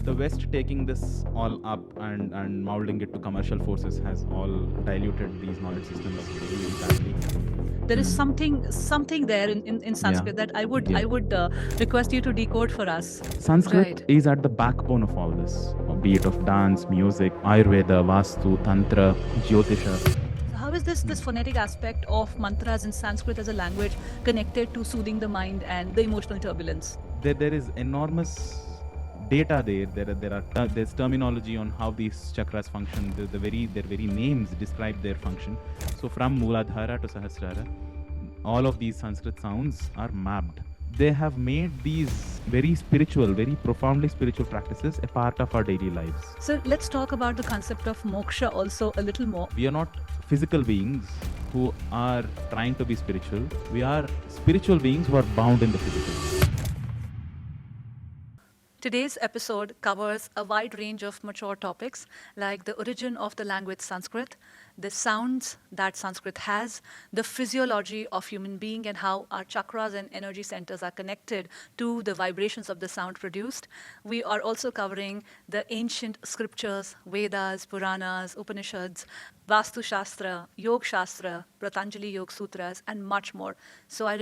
The West taking this all up and molding it to commercial forces has all diluted these knowledge systems really badly. There is something there in Sanskrit that I would request you to decode for us. Sanskrit Right. is at the backbone of all this, be it of dance, music, Ayurveda, Vastu, Tantra, Jyotisha. So how is this phonetic aspect of mantras in Sanskrit as a language connected to soothing the mind and the emotional turbulence? There is enormous data there. There's terminology on how these chakras function. Their very names describe their function. So from Mooladhara to Sahasrara, all of these Sanskrit sounds are mapped. They have made these very spiritual, very profoundly spiritual practices a part of our daily lives. So let's talk about the concept of moksha also a little more. We are not physical beings who are trying to be spiritual. We are spiritual beings who are bound in the physical. Today's episode covers a wide range of mature topics like the origin of the language Sanskrit, the sounds that Sanskrit has, the physiology of human being and how our chakras and energy centers are connected to the vibrations of the sound produced. We are also covering the ancient scriptures, Vedas, Puranas, Upanishads, Vastu Shastra, Yoga Shastra, Patanjali Yogasutras, and much more. So I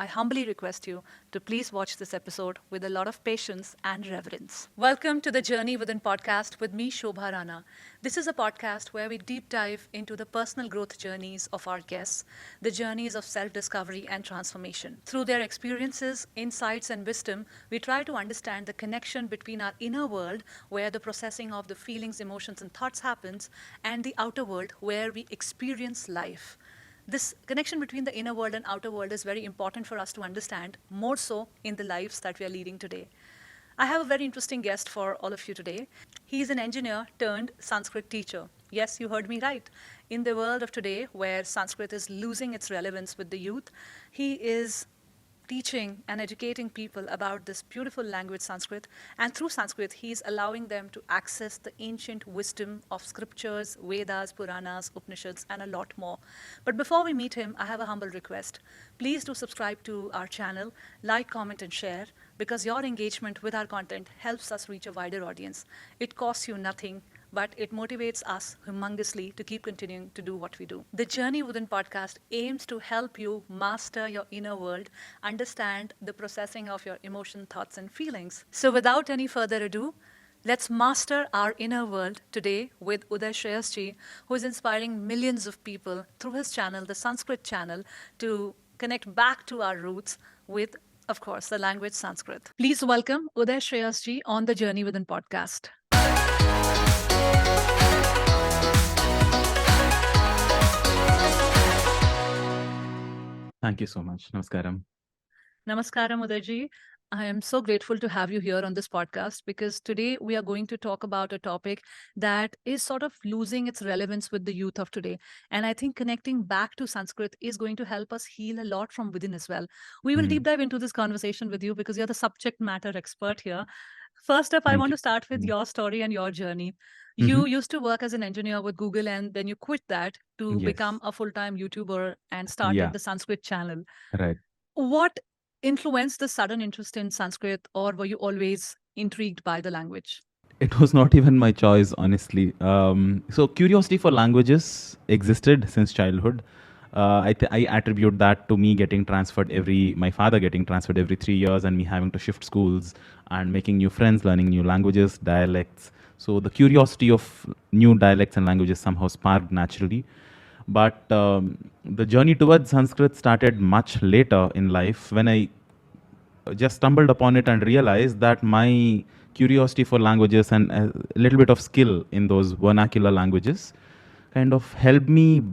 humbly request you to please watch this episode with a lot of patience and reverence. Welcome to the Journey Within podcast with me, Shobha Rana. This is a podcast where we deep dive into the personal growth journeys of our guests, the journeys of self-discovery and transformation. Through their experiences, insights, and wisdom, we try to understand the connection between our inner world, where the processing of the feelings, emotions, and thoughts happens, and the outer world, where we experience life. This connection between the inner world and outer world is very important for us to understand, more so in the lives that we are leading today. I have a very interesting guest for all of you today. He is an engineer turned Sanskrit teacher. Yes, you heard me right. In the world of today, where Sanskrit is losing its relevance with the youth, he is teaching and educating people about this beautiful language Sanskrit, and through Sanskrit he is allowing them to access the ancient wisdom of scriptures, Vedas, Puranas, Upanishads, and a lot more. But before we meet him, I have a humble request. Please do subscribe to our channel, like, comment, and share, because your engagement with our content helps us reach a wider audience. It costs you nothing, but it motivates us humongously to keep continuing to do what we do. The Journey Within podcast aims to help you master your inner world, understand the processing of your emotion, thoughts, and feelings. So without any further ado, let's master our inner world today with Uday Shreyas ji, who is inspiring millions of people through his channel, the Sanskrit channel, to connect back to our roots with, of course, the language Sanskrit. Please welcome Uday Shreyas ji on the Journey Within podcast. Thank you so much. Namaskaram. Namaskaram, Udayji. I am so grateful to have you here on this podcast because today we are going to talk about a topic that is sort of losing its relevance with the youth of today. And I think connecting back to Sanskrit is going to help us heal a lot from within as well. We will deep dive into this conversation with you because you're the subject matter expert here. First up, I Thank want you. to start with your story and your journey. Mhm. You used to work as an engineer with Google and then you quit that to Yes. become a full-time YouTuber and started Yeah. the Sanskrit channel. Right. What influenced the sudden interest in Sanskrit, or were you always intrigued by the language? It was not even my choice, honestly. So curiosity for languages existed since childhood. I attribute that to me my father getting transferred every 3 years, and me having to shift schools and making new friends, learning new languages, dialects. So the curiosity of new dialects and languages somehow sparked naturally. But the journey towards Sanskrit started much later in life when I just stumbled upon it and realized that my curiosity for languages and a little bit of skill in those vernacular languages kind of helped me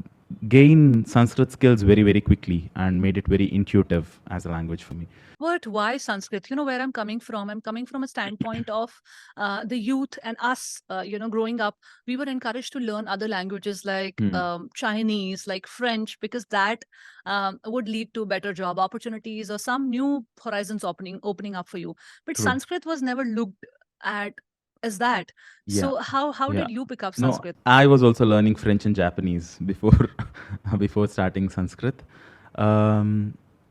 gain Sanskrit skills very, very quickly and made it very intuitive as a language for me. But why Sanskrit? You know where I'm coming from. I'm coming from a standpoint of the youth and us. Growing up, we were encouraged to learn other languages like Chinese, like French, because that would lead to better job opportunities or some new horizons opening up for you. But True. Sanskrit was never looked at as that. Yeah. So how Yeah. did you pick up No, Sanskrit? I was also learning French and Japanese before before starting Sanskrit,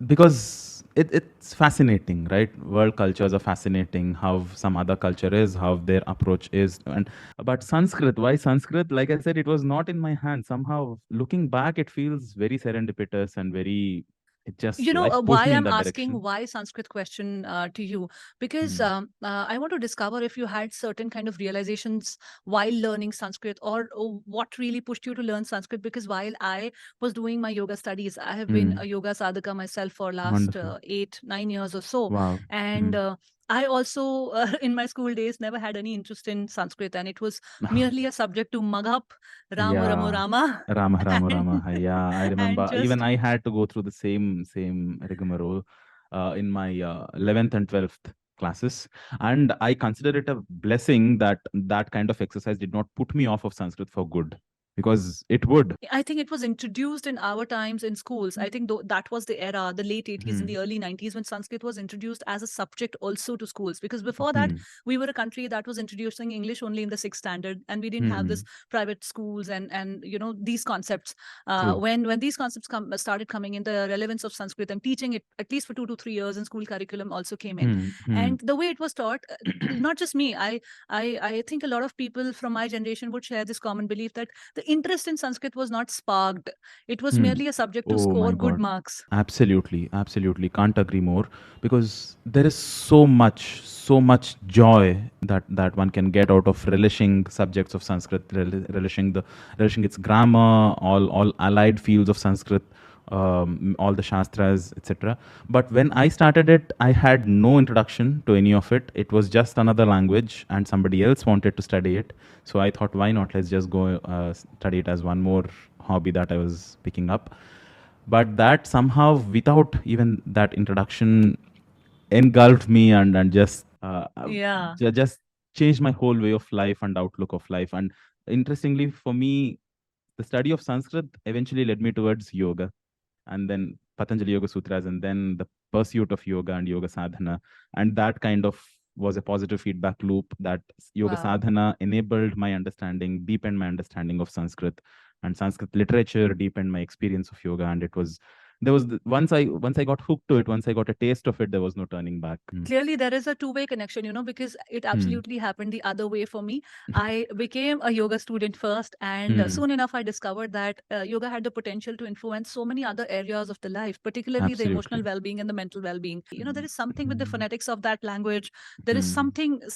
because it's fascinating, right? World cultures are fascinating. How some other culture is, how their approach is, and but Sanskrit. Why Sanskrit? Like I said, it was not in my hand. Somehow, looking back, it feels very serendipitous and very. It just life Why pushed me in I'm that asking direction. why Sanskrit question to you, because Hmm. I want to discover if you had certain kind of realizations while learning Sanskrit, or what really pushed you to learn Sanskrit. Because while I was doing my yoga studies, I have been a Hmm. yoga sadhaka myself for last Wonderful. 8 9 years or so, Wow. and Hmm. I also in my school days never had any interest in Sanskrit, and it was merely a subject to mug up Ramo Ramo Yeah. Rama Rama, Rama, Rama. and Hi, yeah, I and remember. Even just I had to go through the same rigmarole in my 11th and 12th classes, and I consider it a blessing that that kind of exercise did not put me off of Sanskrit for good, because it would. I think it was introduced in our times in schools. I think that was the era, the late 80s and Hmm. the early 90s, when Sanskrit was introduced as a subject also to schools. Because before that, Hmm. we were a country that was introducing English only in the sixth standard, and we didn't have Hmm. this private schools and these concepts. True. When these concepts started coming in, the relevance of Sanskrit and teaching it at least for 2 to 3 years in school curriculum also came in, Hmm. Hmm. and the way it was taught. Not just me, I think a lot of people from my generation would share this common belief that the interest in Sanskrit was not sparked. It was Hmm. merely a subject to Oh score my good God. marks. Absolutely, absolutely. Can't agree more, because there is so much joy that one can get out of relishing subjects of Sanskrit, relishing its grammar, all allied fields of Sanskrit, all the Shastras, etc. But when I started it, I had no introduction to any of it. It was just another language, and somebody else wanted to study it. So I thought, why not? Let's just go study it as one more hobby that I was picking up. But that somehow, without even that introduction, engulfed me and just Yeah. just changed my whole way of life and outlook of life. And interestingly, for me, the study of Sanskrit eventually led me towards yoga, and then Patanjali Yogasutras, and then the pursuit of yoga and yoga sadhana. And that kind of was a positive feedback loop, that yoga Wow. sadhana enabled my understanding, deepened my understanding of Sanskrit, and Sanskrit literature deepened my experience of yoga. And it was there was once I got hooked to it, once I got a taste of it, there was no turning back. Clearly there is a two-way connection, because it Hmm. absolutely happened the other way for me. I became a yoga student first, and Hmm. soon enough I discovered that yoga had the potential to influence so many other areas of the life, particularly the emotional Absolutely. well-being and the mental well-being. There is something with the Hmm. phonetics of that language. There is Hmm.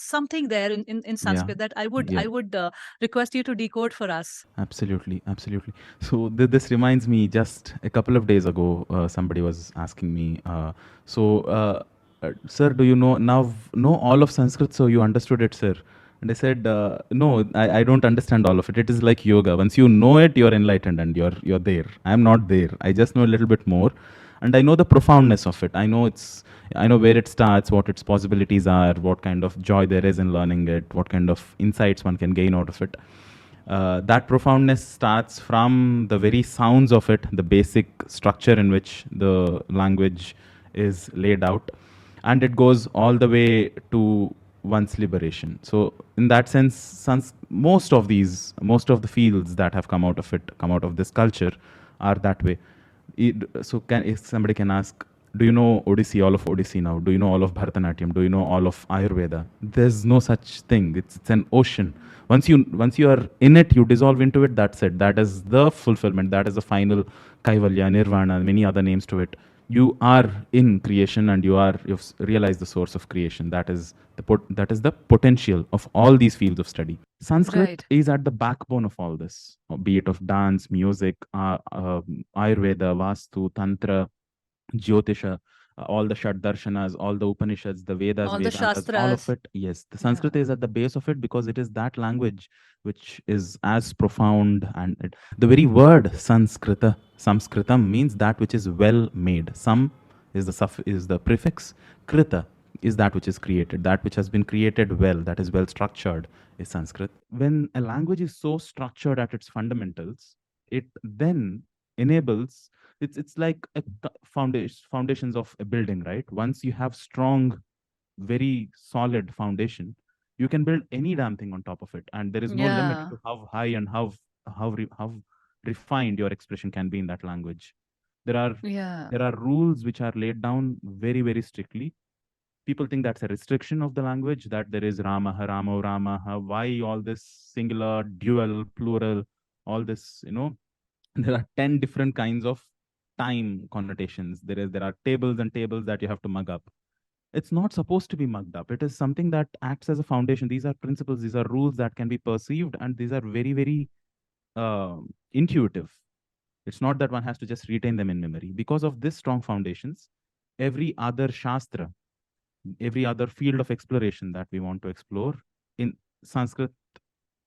something there in Yeah. Sanskrit that i would Yeah. i would request you to decode for us. Absolutely, absolutely. So this reminds me, just a couple of days ago, somebody was asking me, sir, do you know all of Sanskrit? So you understood it, sir? And I said, no, I don't understand all of it. It is like yoga. Once you know it, you're enlightened and you're there. I'm not there. I just know a little bit more, and I know the profoundness of it. I know where it starts, what its possibilities are, what kind of joy there is in learning it, what kind of insights one can gain out of it. That profoundness starts from the very sounds of it, the basic structure in which the language is laid out, and it goes all the way to one's liberation. So, in that sense, most of the fields that have come out of this culture, are that way. So, if somebody can ask, do you know Odissi, all of Odissi now? Do you know all of Bharatanatyam? Do you know all of Ayurveda? There's no such thing. It's an ocean. Once you are in it, you dissolve into it. That's it. That is the fulfillment. That is the final kaivalya, nirvana, many other names to it. You are in creation, and you've realized the source of creation. That is the potential of all these fields of study. Sanskrit Right. is at the backbone of all this, be it of dance, music, Ayurveda, Vastu, Tantra, Jyotisha, all the Shad Darshanas, all the Upanishads, the Vedas, All the Vedantas, all of Shastras. it. Yes, the Yeah. Sanskrit is at the base of it, because it is that language which is as profound. And the very word Sanskrita, Samskritam, means that which is well made. Sam is the prefix. Krita is that which is created, that which has been created well, that is well structured, is Sanskrit. When a language is so structured at its fundamentals, it then enables, it's like foundations of a building, right? Once you have strong, very solid foundation, you can build any damn thing on top of it, and there is no limit Yeah. to how high and how refined your expression can be in that language. There are Yeah. there are rules which are laid down very, very strictly. People think that's a restriction of the language, that there is Ramaha, Ramo, Ramaha. Why all this singular, dual, plural, all this, there are 10 different kinds of time connotations. There are tables and tables that you have to mug up. It's not supposed to be mugged up. It is something that acts as a foundation. These are principles, these are rules that can be perceived, and these are very, very intuitive. It's not that one has to just retain them in memory. Because of this strong foundations, every other Shastra, every other field of exploration that we want to explore in Sanskrit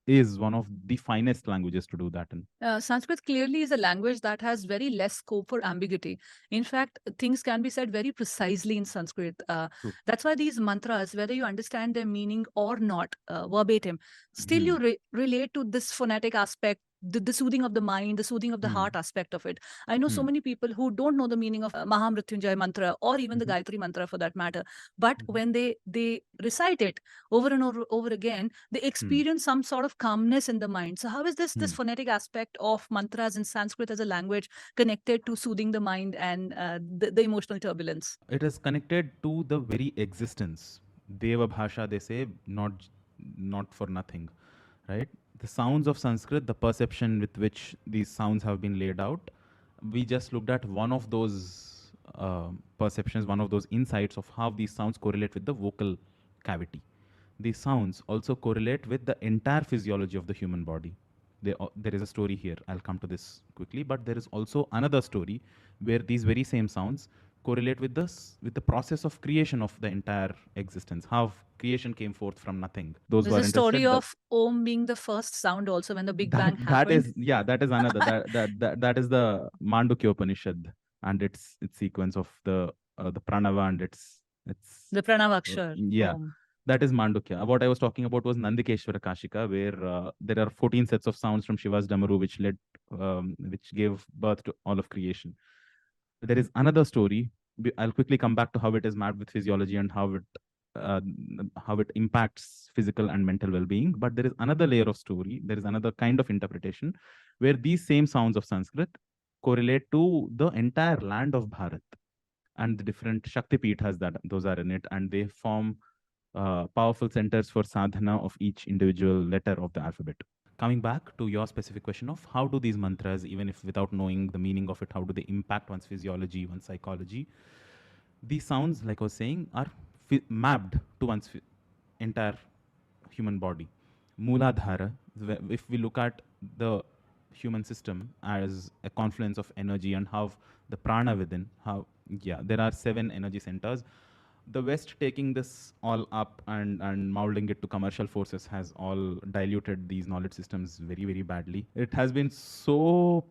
is one of the finest languages to do that in. Sanskrit clearly is a language that has very less scope for ambiguity. In fact, things can be said very precisely in Sanskrit. True. That's why these mantras, whether you understand their meaning or not verbatim, still Hmm. you relate to this phonetic aspect, the soothing of the mind, the soothing of the Hmm. heart aspect of it. I know so Hmm. many people who don't know the meaning of Mahamrityunjay mantra or even the Mhm. Gayatri mantra for that matter. But Mhm. when they recite it over and over again, they Hmm. experience some sort of calmness in the mind. So how is this Hmm. phonetic aspect of mantras in Sanskrit as a language connected to soothing the mind and the emotional turbulence? It is connected to the very existence. Deva Bhasha, they say, not for nothing, right? The sounds of Sanskrit, the perception with which these sounds have been laid out, we just looked at one of those perceptions, one of those insights of how these sounds correlate with the vocal cavity. These sounds also correlate with the entire physiology of the human body. There is a story here. I'll come to this quickly, but there is also another story where these very same sounds correlate with the process of creation of the entire existence. How creation came forth from nothing. Those who There's are a story interested, of Om being the first sound also when the Big that Bang that happened. is, yeah, that is another, that is the Mandukya Upanishad, and its sequence of the pranava and its The Pranavakshar yeah, Om. that is Mandukya. What I was talking about was Nandikeshwara Kashika, where there are 14 sets of sounds from Shiva's Damaru, which gave birth to all of creation. There is another story. I'll quickly come back to how it is mapped with physiology and uh, how it impacts physical and mental well-being. But there is another layer of story. There is another kind of interpretation where these same sounds of Sanskrit correlate to the entire land of Bharat, and the different Shakti Peethas that those are in it, and they form powerful centers for sadhana of each individual letter of the alphabet. Coming back to your specific question of how do these mantras, even if without knowing the meaning of it, how do they impact one's physiology, one's psychology? These sounds, like I was saying, are mapped to one's entire human body. Mooladhara, if we look at the human system as a confluence of energy and how the prana within, how, yeah, there are 7 energy centers. The West taking this all up and molding it to commercial forces has all diluted these knowledge systems very, very badly. It has been so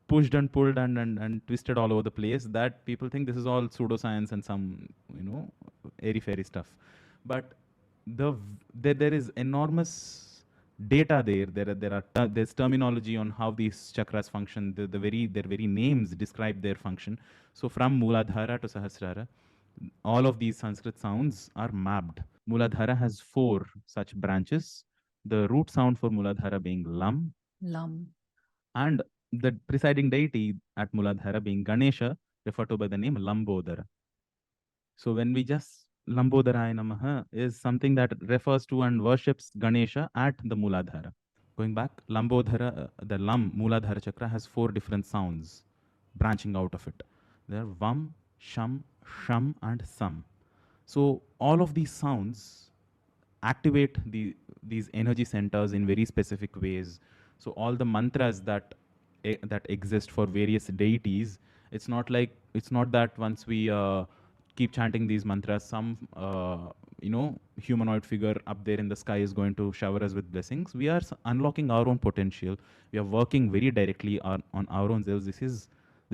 pushed and pulled and twisted all over the place that people think this is all pseudoscience and some, airy fairy stuff. But there is enormous data there. There's terminology on how these chakras function. Their very names describe their function. So from Mooladhara to Sahasrara, all of these Sanskrit sounds are mapped. Mooladhara has 4 such branches. The root sound for Mooladhara being Lam, Lam. and the presiding deity at Mooladhara being Ganesha, referred to by the name Lambodara. So when we just Lambodharaya Namaha is something that refers to and worships Ganesha at the Mooladhara. Going back, Lambodhara, the Lam Mooladhara chakra has 4 different sounds branching out of it. There are Vam, Sham, Sham, and Sam. So all of these sounds activate these energy centers in very specific ways. So all the mantras that exist for various deities, it's not that once we keep chanting these mantras, some humanoid figure up there in the sky is going to shower us with blessings. We are unlocking our own potential. We are working very directly on our own selves. This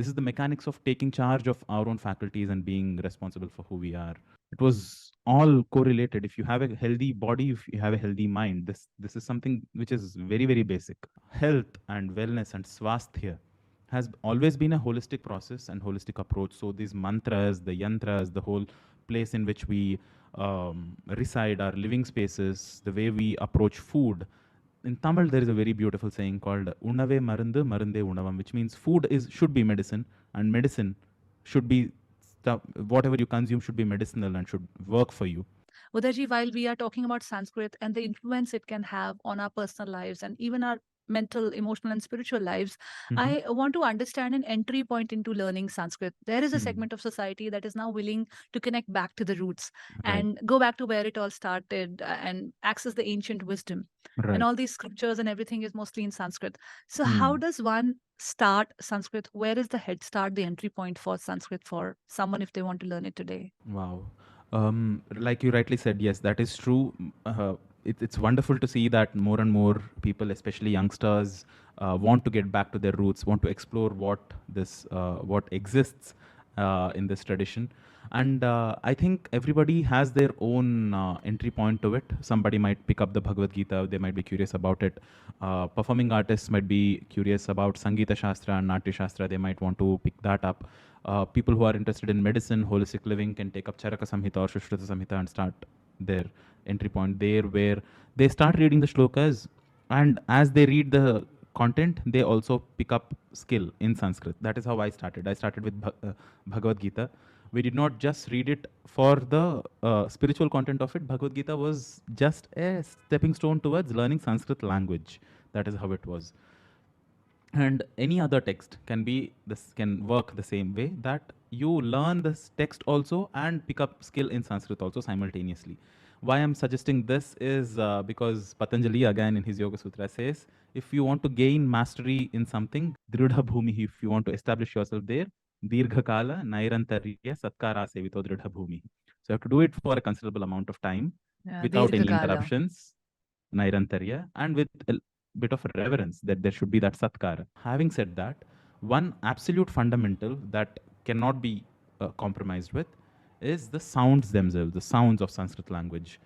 is the mechanics of taking charge of our own faculties and being responsible for who we are. It was all correlated. If you have a healthy body, if you have a healthy mind, this is something which is very, very basic. Health and wellness and swasthya has always been a holistic process and holistic approach. So these mantras, the yantras, the whole place in which we reside, our living spaces, the way we approach food, in Tamil there is a very beautiful saying called "Unave marundu, marunde unavam," which means food should be medicine, and medicine should be stuff, whatever you consume should be medicinal and should work for you. Udaji, while we are talking about Sanskrit and the influence it can have on our personal lives and even our mental, emotional, and spiritual lives, I want to understand an entry point into learning Sanskrit. There is a segment of society that is now willing to connect back to the roots Right. and go back to where it all started and access the ancient wisdom. And Right. all these scriptures and everything is mostly in Sanskrit. So, how Hmm. does one start Sanskrit? Where is the head start, the entry point for Sanskrit for someone if they want to learn it today? Wow. Like you rightly said, yes, that is true. It's wonderful to see that more and more people, especially youngsters, want to get back to their roots, want to explore what exists in this tradition. And I think everybody has their own entry point to it. Somebody might pick up the Bhagavad Gita, they might be curious about it. Performing artists might be curious about Sangeeta Shastra and Natya Shastra, they might want to pick that up. People who are interested in medicine, holistic living can take up Charaka Samhita or Shushruta Samhita and start their entry point there, where they start reading the shlokas, and as they read the content, they also pick up skill in Sanskrit. That is how I started. I started with Bhagavad Gita. We did not just read it for the spiritual content of it. Bhagavad Gita was just a stepping stone towards learning Sanskrit language. That is how it was. And any other text can be this can work the same way, that you learn this text also and pick up skill in Sanskrit also simultaneously. Why I'm suggesting this is because Patanjali again in his Yoga Sutra says, if you want to gain mastery in something, dridha bhumi, if you want to establish yourself there, dirghakala nairantarya satkara sevito dridha bhumi. So you have to do it for a considerable amount of time without any Dirghakala. interruptions, nairantarya, and with a bit of reverence, that there should be that satkara. Having said that, one absolute fundamental that cannot be compromised with is the sounds themselves, the sounds of Sanskrit language.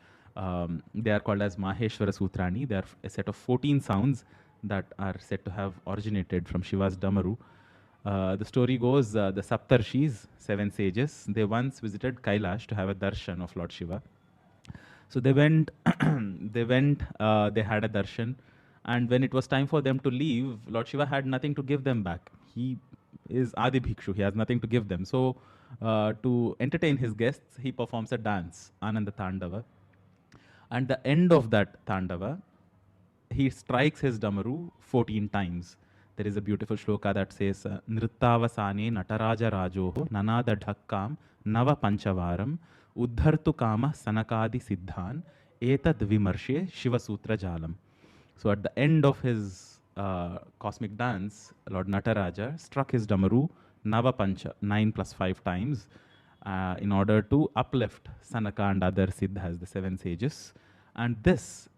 They are called as Maheshwara Sutrani. They are a set of 14 sounds that are said to have originated from Shiva's Damaru. The story goes, the Saptarshis, 7 sages, they once visited Kailash to have a darshan of Lord Shiva. So they went, they had a darshan, and when it was time for them to leave, Lord Shiva had nothing to give them back. He is Adi Bhikshu, he has nothing to give them. So to entertain his guests, he performs a dance, Ananda Tandava. And the end of that Tandava, he strikes his damaru 14 times. There is a beautiful shloka that says, Nrittavasane Nataraja Rajoho Nanada Dhakkam Nava Panchavaram Uddhartu Kama Sanakadi Siddhan Etad Vimarshe Shiva Sutra Jalam. So at the end of his cosmic dance, Lord Nataraja struck his damaru Nava Pancha 9 plus 5 times in order to uplift Sanaka and other siddhas, the 7 sages. And this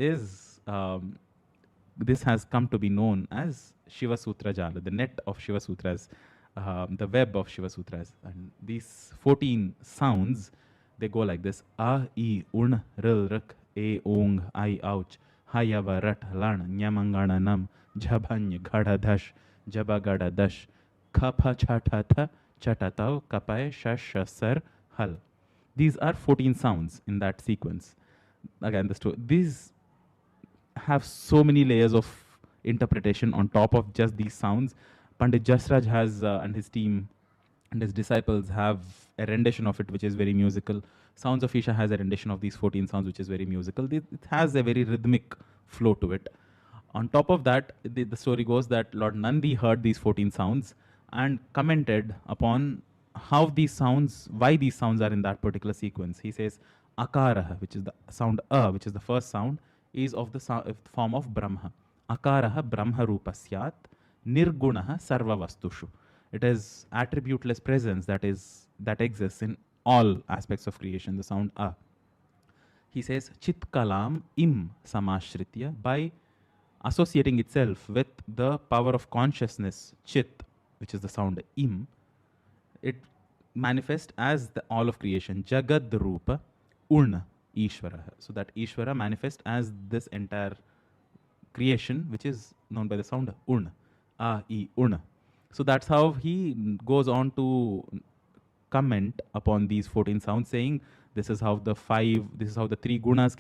has come to be known as Shiva Sutra Jala, the net of Shiva Sutras, the web of Shiva Sutras. And these 14 sounds, they go like this: A, I, Un, Ril, Rik, E, Ong, I, Ouch, Hayava, Rat, Lan, Nyamangana, Nam, Jabhany, Gada, Dash, Jaba, Gada, Dash, Kapha, Chatata, Chatatav, Kapai, Shash, Shasar, Hal. These are 14 sounds in that sequence. Again, these have so many layers of interpretation on top of just these sounds. Pandit Jasraj has and his team and his disciples have a rendition of it which is very musical. Sounds of Isha has a rendition of these 14 sounds which is very musical. It has a very rhythmic flow to it. On top of that, the story goes that Lord Nandi heard these 14 sounds and commented upon how these sounds, why these sounds are in that particular sequence. He says, Akara, which is the sound which is the first sound, is of the form of Brahma. Akaraha Brahma Rupasyat, Nirgunaha Sarva Vastushu. It is attributeless presence that exists in all aspects of creation, the sound A. He says, Chit Kalam Im Samashritya, by associating itself with the power of consciousness, Chit, which is the sound Im, it manifests as the all of creation, Jagad Rupa Urna Ishvara. So that Ishvara manifests as this entire creation, which is known by the sound Urna, A, I, Urna. So that's how he goes on to comment upon these 14 sounds, saying this is how the 3 gunas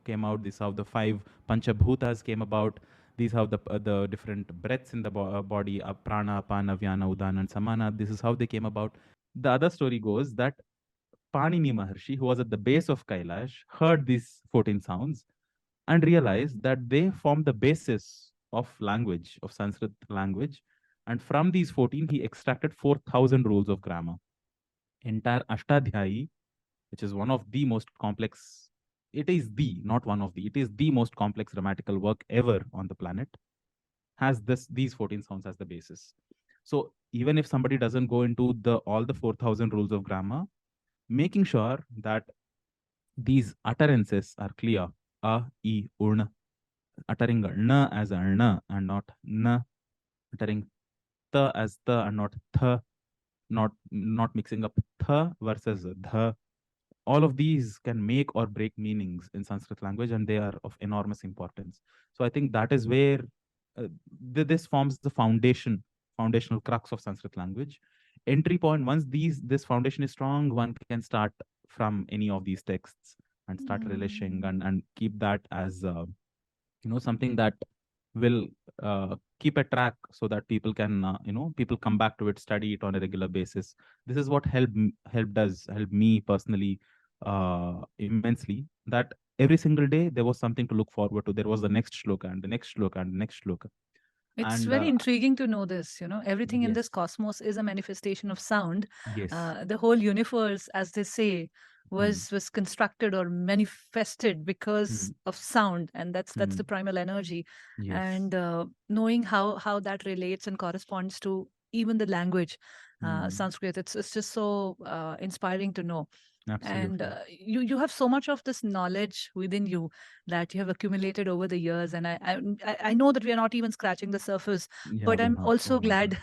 came out. This is how the 5 Panchabhutas came about. These are the different breaths in the body, prana, apana, vyana, udana, and samana. This is how they came about. The other story goes that Panini Maharshi, who was at the base of Kailash, heard these 14 sounds and realized that they form the basis of language, of Sanskrit language. And from these 14, he extracted 4,000 rules of grammar. Entire Ashtadhyayi, which is one of the most complex, it is the, not one of the, it is the most complex grammatical work ever on the planet, has these 14 sounds as the basis. So even if somebody doesn't go into all the 4,000 rules of grammar, making sure that these utterances are clear, a, e, urna, uttering n as a n and not n, uttering th as the and not th, not mixing up th versus the. All of these can make or break meanings in Sanskrit language, and they are of enormous importance. So I think that is where this forms the foundational crux of Sanskrit language. Entry point, once this foundation is strong, one can start from any of these texts and start relishing and keep that as something that will keep a track so that people can people come back to it, study it on a regular basis. This is what helped me personally immensely, that every single day there was something to look forward to. There was the next shloka and the next shloka and the next shloka. It's And very intriguing to know this. Everything in yes, this cosmos is a manifestation of sound. yes. The whole universe, as they say, Hmm. was constructed or manifested because Hmm. of sound, and that's Hmm. the primal energy. Yes. And knowing how that relates and corresponds to even the language, Hmm. Sanskrit, it's just so inspiring to know. And Absolutely. you have so much of this knowledge within you that you have accumulated over the years, and I know that we are not even scratching the surface, Yeah, but we're I'm not. also Oh my God. glad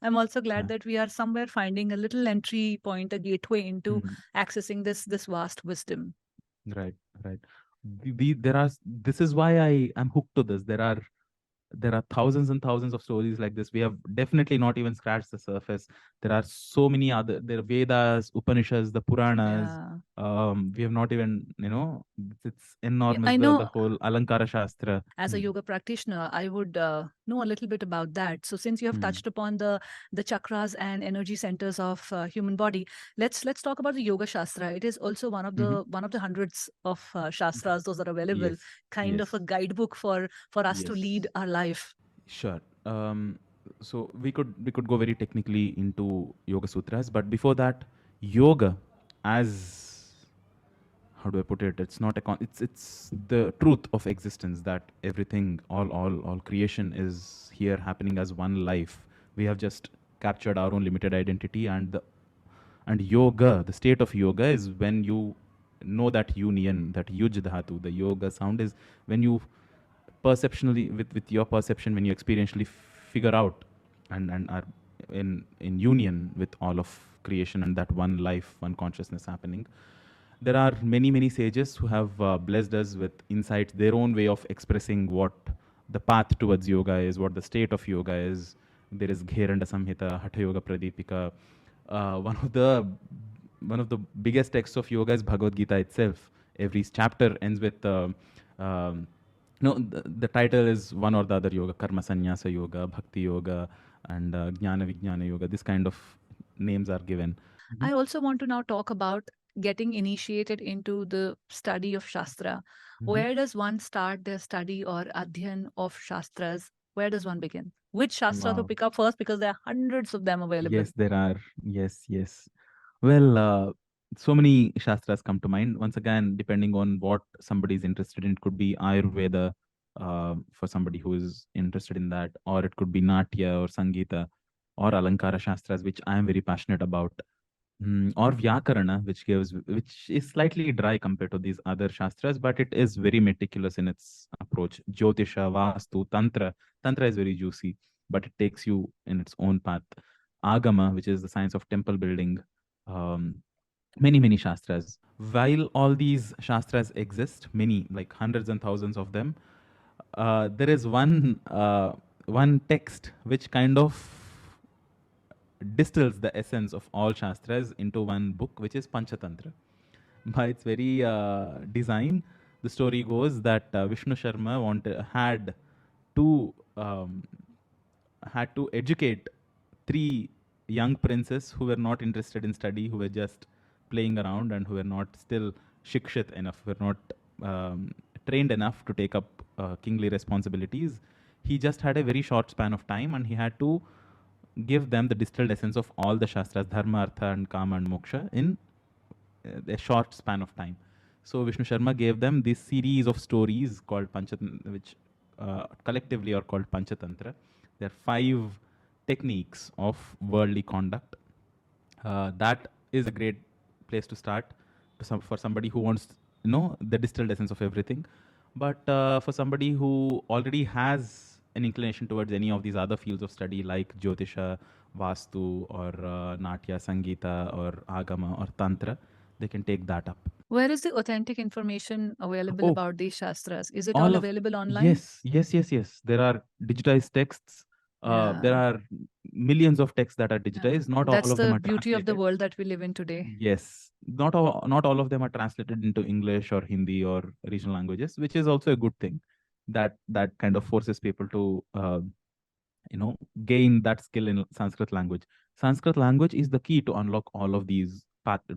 I'm also glad Yeah. that we are somewhere finding a little entry point, a gateway into Hmm. accessing this vast wisdom. Right, right. There are. This is why I am hooked to this. There are thousands and thousands of stories like this. We have definitely not even scratched the surface. There are so many other. There are Vedas, Upanishads, the Puranas. Yeah. We have not even. It's Yeah, enormous. I The know. whole Alankara Shastra. As a Hmm. yoga practitioner, I would know a little bit about that. So since you have Hmm. touched upon the chakras and energy centers of human body, let's talk about the Yoga Shastra. It is also Hmm. one of the hundreds of shastras those are available, Yes. kind of Yes. a guidebook for us to Yes. lead our life. Sure. So we could go very technically into Yoga Sutras, but before that, yoga, as how do I put it? It's not it's the truth of existence, that everything, all creation is here happening as one life. We have just captured our own limited identity, and yoga, the state of yoga, is when you know that union, that yuj dhatu, the yoga sound is when you perceptionally, with your perception, when you experientially figure out and are in union with all of creation and that one life, one consciousness happening. There are many sages who have blessed us with insights, their own way of expressing what the path towards yoga is, what the state of yoga is. There is Gheranda Samhita, Hatha Yoga Pradipika. One of the biggest texts of yoga is Bhagavad Gita itself. Every chapter ends with no, the title is one or the other yoga: karma sannyasa yoga, bhakti yoga, and jnana vijnana yoga. This kind of names are given. I also want to now talk about getting initiated into the study of Shastra. Mhm. Where does one start their study or adhyan of Shastras? Where does one begin? Which Shastra to Wow. pick up first? Because there are hundreds of them available. Yes, there are. Yes, yes. Well, so many shastras come to mind. Once again, depending on what somebody is interested in, it could be Ayurveda for somebody who is interested in that, or it could be Natya or Sangeeta or Alankara Shastras, which I am very passionate about. Or Vyakarana, which is slightly dry compared to these other Shastras, but it is very meticulous in its approach. Jyotisha, Vastu, Tantra. Tantra is very juicy, but it takes you in its own path. Agama, which is the science of temple building. Um, many Shastras. While all these Shastras exist, many, like hundreds and thousands of them, there is one text which kind of distills the essence of all Shastras into one book, which is Panchtantra. By its very design, the story goes that Vishnu Sharma to um, had to educate three young princes who were not interested in study, who were just playing around and who were not still shikshit enough, were not trained enough to take up kingly responsibilities. He just had a very short span of time and he had to give them the distilled essence of all the shastras, dharma, artha, and kama and moksha in a short span of time. So Vishnu Sharma gave them this series of stories called Panchtantra, which collectively are called Panchtantra. There are 5 techniques of worldly conduct. That is a great place to start for somebody who wants, the distilled essence of everything. But for somebody who already has an inclination towards any of these other fields of study like Jyotisha, Vastu, or Natya, Sangita, or Agama, or Tantra, they can take that up. Where is the authentic information available Oh, about these shastras? Is it all all of available online? yes. There are digitized texts. There Yeah. are millions of texts that are Yeah. digitized. Not all That's of them the are beauty of the translated. world that we live in today. Yes, not all of them are translated into English or Hindi or regional languages, which is also a good thing. That kind of forces people to gain that skill in Sanskrit language. Sanskrit language is the key to unlock all of these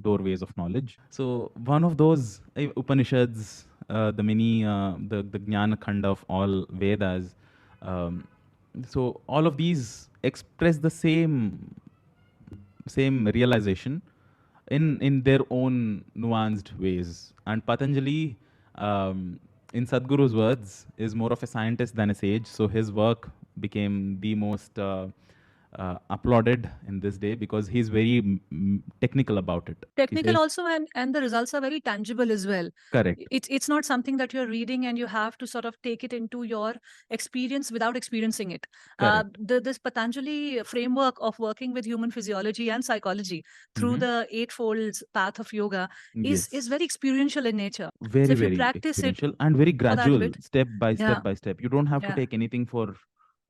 doorways of knowledge. So one of those Upanishads, the many the Jnana Khanda of all Vedas. Um, so all of these express the same realization in their own nuanced ways. And Patanjali, in Sadhguru's words, is more of a scientist than a sage. So his work became the most applauded in this day because he's very technical about it. He Technical says, also, and the results are very tangible as well. correct, It's not something that you're reading and you have to sort of take it into your experience without experiencing it. correct. This Patanjali framework of working with human physiology and psychology through Mhm. the eightfold path of yoga is Yes. very experiential in nature. So Very, if you very practice it experiential and very for that gradual, bit, step by step yeah, by step. You don't have to yeah. take anything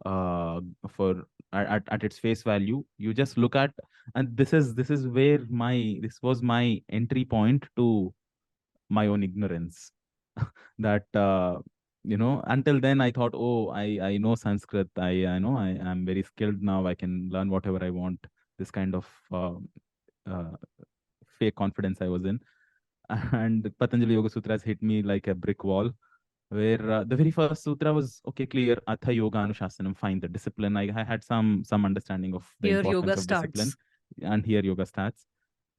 uh for at its face value. You just look at, and this is where this was my entry point to my own ignorance. That until then I thought, oh, I know Sanskrit. I know I am very skilled now. I can learn whatever I want. This kind of uh, fake confidence I was in. And Patanjali Yogasutra has hit me like a brick wall, where the very first sutra was okay, clear, Atha Yoga Anushasanam, fine, the discipline. I had some understanding of the Here yoga importance of discipline, starts. and here yoga starts.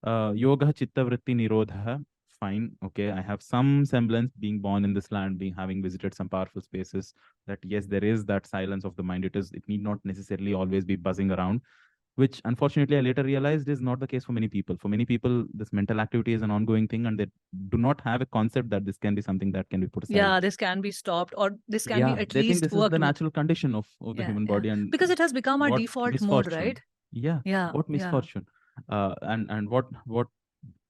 Yoga Chitta Vritti Nirodha, fine, okay. I have some semblance being born in this land, being having visited some powerful spaces. That yes, there is that silence of the mind. It need not necessarily always be buzzing around, which unfortunately I later realized is not the case for many people. For many people, this mental activity is an ongoing thing, and they do not have a concept that this can be something that can be put aside. Yeah, this can be stopped, or this can be Yeah, at they think least this is the worked with. natural condition of the Yeah, human yeah. body, and Because it has become our what default mode, right? misfortune. Yeah, Yeah, what yeah. misfortune. And what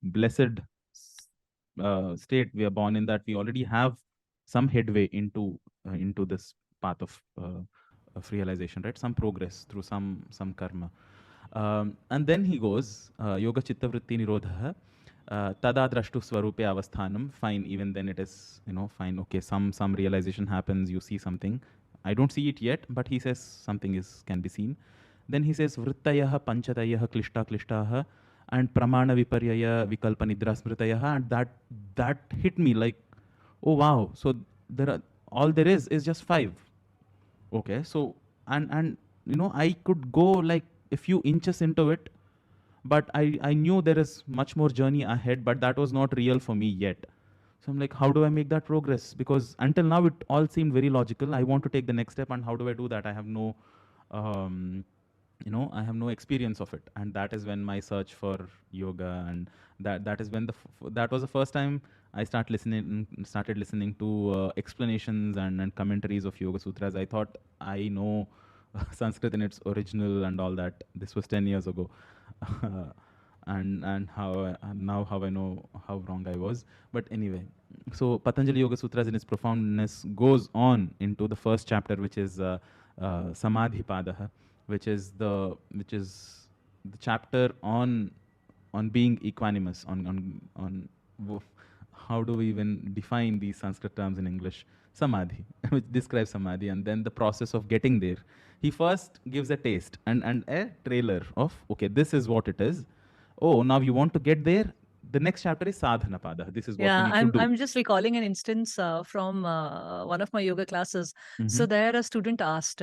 blessed state we are born in, that we already have some headway into this path of realization, right? Some progress through some karma. And then he goes, Yoga Chitta Vritti Nirodha, Tada Drashtu Swarupe Avasthanam. Fine, even then it is, fine. Okay, some realization happens, you see something. I don't see it yet, but he says something is can be seen. Then he says, Vrittayaha Panchatayah Klishta Klishtaha and Pramana Viparyaya Vikalpa Nidra Smritayaha. And that hit me like, oh wow. So there are all there is just 5. Okay, so and I could go like a few inches into it, but I knew there is much more journey ahead, but that was not real for me yet. So I'm like, how do I make that progress? Because until now it all seemed very logical. I want to take the next step, and how do I do that? I have no um, I have no experience of it. And that is when my search for yoga, and that is when that was the first time I started listening to explanations and commentaries of Yoga Sutras. I thought I know Sanskrit in its original and all that. This was 10 years ago. And now how I know how wrong I was. But anyway, so Patanjali Yoga Sutras in its profoundness goes on into the first chapter, which is Samadhipadaha, which is the chapter on being equanimous, on how do we even define these Sanskrit terms in English? Samadhi, which describes samadhi, and then the process of getting there. He first gives a taste and a trailer of, okay, this is what it is. Oh, now you want to get there. The next chapter is sadhana pada. This is what you Yeah, need to do. I'm just recalling an instance from one of my yoga classes. Mm-hmm. So there, a student asked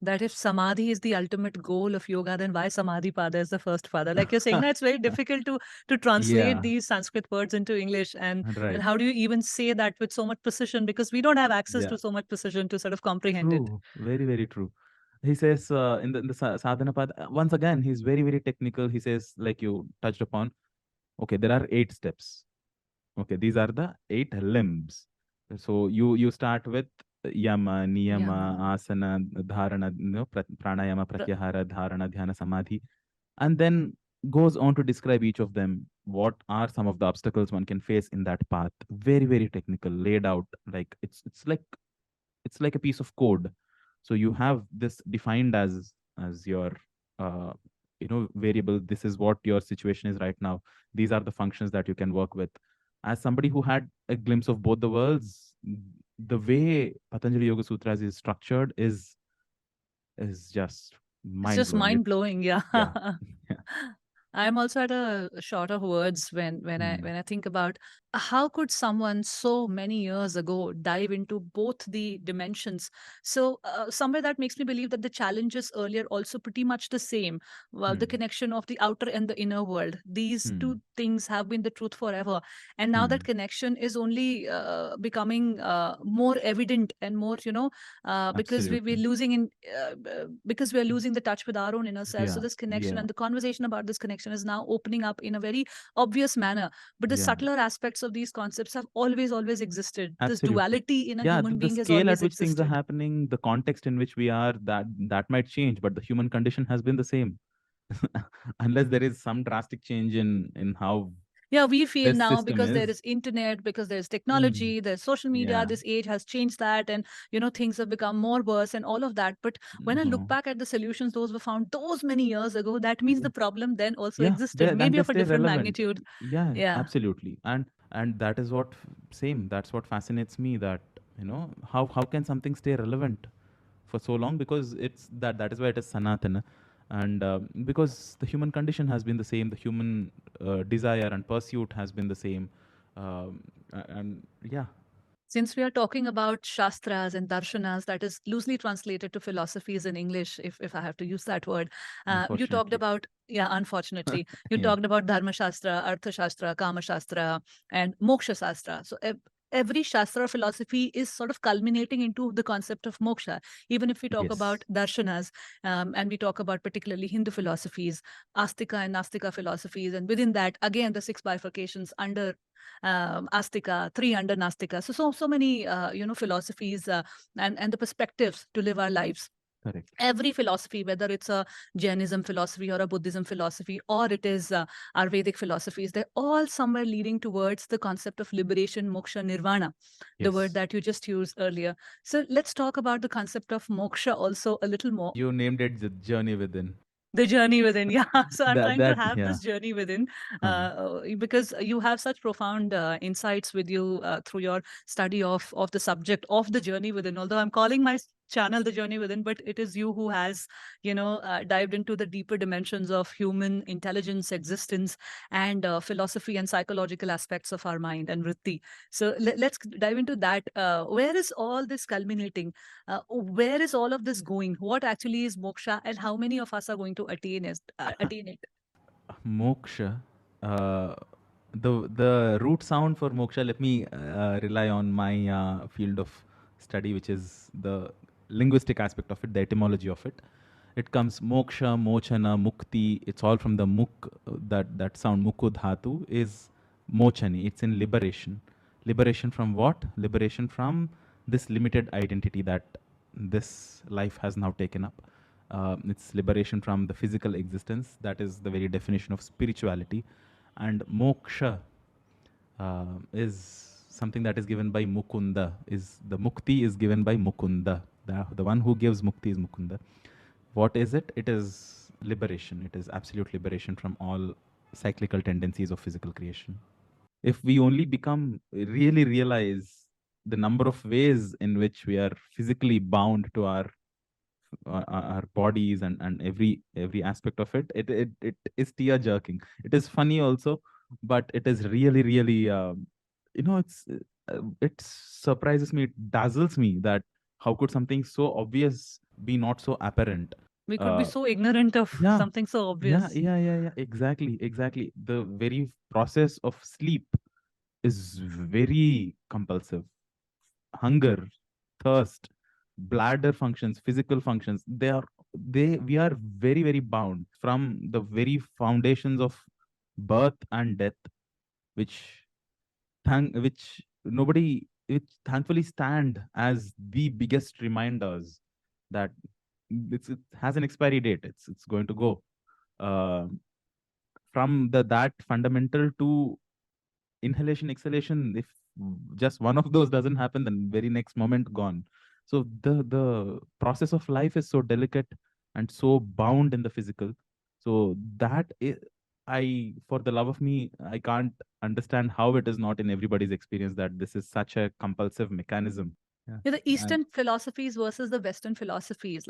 that if samadhi is the ultimate goal of yoga, then why samadhi pada is the first pada? Like you're saying, that it's very difficult to translate Yeah, these Sanskrit words into English, and right. how do you even say that with so much precision? Because we don't have access Yeah, to so much precision to sort of comprehend it. true. Very, very true. He says in the sadhana path, once again, he's very, very technical. He says, like you touched upon, okay, there are 8 steps. Okay, these are the 8 limbs. So you start with yama, niyama, Yama. asana, dharana, pranayama, pratyahara, dharana, dhyana, samadhi, and then goes on to describe each of them. What are some of the obstacles one can face in that path? Very, very technical, laid out. Like it's like a piece of code. So you have this defined as your uh, variable. This is what your situation is right now. These are the functions that you can work with. As somebody who had a glimpse of both the worlds, the way Patanjali Yoga Sutras is structured is just It's mind just blowing. mind It's blowing. Yeah. yeah. Yeah. I'm also at a short of words when I Hmm. when I think about how could someone so many years ago dive into both the dimensions. So somewhere that makes me believe that the challenges earlier also pretty much the same. Well, the Hmm. connection of the outer and the inner world. These Hmm. two things have been the truth forever, and now that Hmm. connection is only becoming more evident and more, because we're Absolutely. losing in because we're losing the touch with our own inner self. So Yeah. this connection Yeah. and the conversation about this connection is now opening up in a very obvious manner, but the Yeah. subtler aspects of these concepts have always existed. This Absolutely. duality in a Yeah, human the being has scale at always which things are existed. happening, the context in which we are, that might change, but the human condition has been the same. Unless there is some drastic change in how Yeah, we feel this now system because there is. is internet, because there's Mm, technology, there's social media, yeah. this age has changed that, and things have become more worse and all of that. But when I look No. back at the solutions those were found those many years ago, that means Yeah. the problem then also Yeah, existed, and maybe they of a stay different relevant. magnitude. Yeah, Yeah. absolutely. And that is what same. That's what fascinates me. That how can something stay relevant for so long? Because that is why it is sanatana, and because the human condition has been the same. The human desire and pursuit has been the same, and yeah, Since we are talking about shastras and darshanas, that is loosely translated to philosophies in English, if I have to use that word, you talked unfortunately, about, yeah, unfortunately, you yeah, talked about Dharma Shastra, Artha Shastra, Kama Shastra, and Moksha Shastra. So every Shastra philosophy is sort of culminating into the concept of moksha. Even if we talk yes, about darshanas, and we talk about particularly Hindu philosophies, Astika and Nastika philosophies, and within that, again, the six bifurcations under Astika, three under Nastika. So many philosophies and the perspectives to live our lives. correct. Every philosophy, whether it's a Jainism philosophy or a Buddhism philosophy, or it is our Vedic philosophies, they're all somewhere leading towards the concept of liberation, moksha, nirvana, the word Yes, that you just used earlier. So let's talk about the concept of moksha also a little more. you named it the journey within. The journey within, yeah. So I'm trying to That have yeah. this journey within, Huh. because you have such profound insights with you through your study of the subject of the journey within. Although I'm calling my channel the journey within, but it is you who has dived into the deeper dimensions of human intelligence, existence, and philosophy and psychological aspects of our mind and vritti. So let's dive into that. Where is all this culminating? Where is all of this going? What actually is moksha, and how many of us are going to attain it? Moksha. Uh, the root sound for moksha. Let me rely on my field of study, which is the linguistic aspect of it, the etymology of it. It comes moksha, mochana, mukti. It's all from the muk. That sound muku dhatu is mochani. It's in liberation. Liberation from what? Liberation from this limited identity that this life has now taken up. It's liberation from the physical existence. That is the very definition of spirituality. And moksha is something that is given by Mukunda. Is the mukti is given by Mukunda. The one who gives mukti is Mukunda. What is it? It is liberation. It is absolute liberation from all cyclical tendencies of physical creation. if we only become really realize the number of ways in which we are physically bound to our bodies and every aspect of it, it is tear jerking. It is funny also, but it is really really it surprises me, it dazzles me that how could something so obvious be not so apparent. We could be uh, so ignorant of yeah, something so obvious. yeah, exactly, exactly. The very process of sleep is very compulsive. Hunger, thirst, bladder functions, physical functions, we are very very bound from the very foundations of birth and death, which which nobody, which thankfully stand as the biggest reminders that it has an expiry date, it's going to go. uh, from the that fundamental to inhalation exhalation, if just one of those doesn't happen, then very next moment gone. So the process of life is so delicate and so bound in the physical. So I, for the love of me, I can't understand how it is not in everybody's experience that this is such a compulsive mechanism. Yeah. Yeah, the And Eastern philosophies versus the Western philosophies.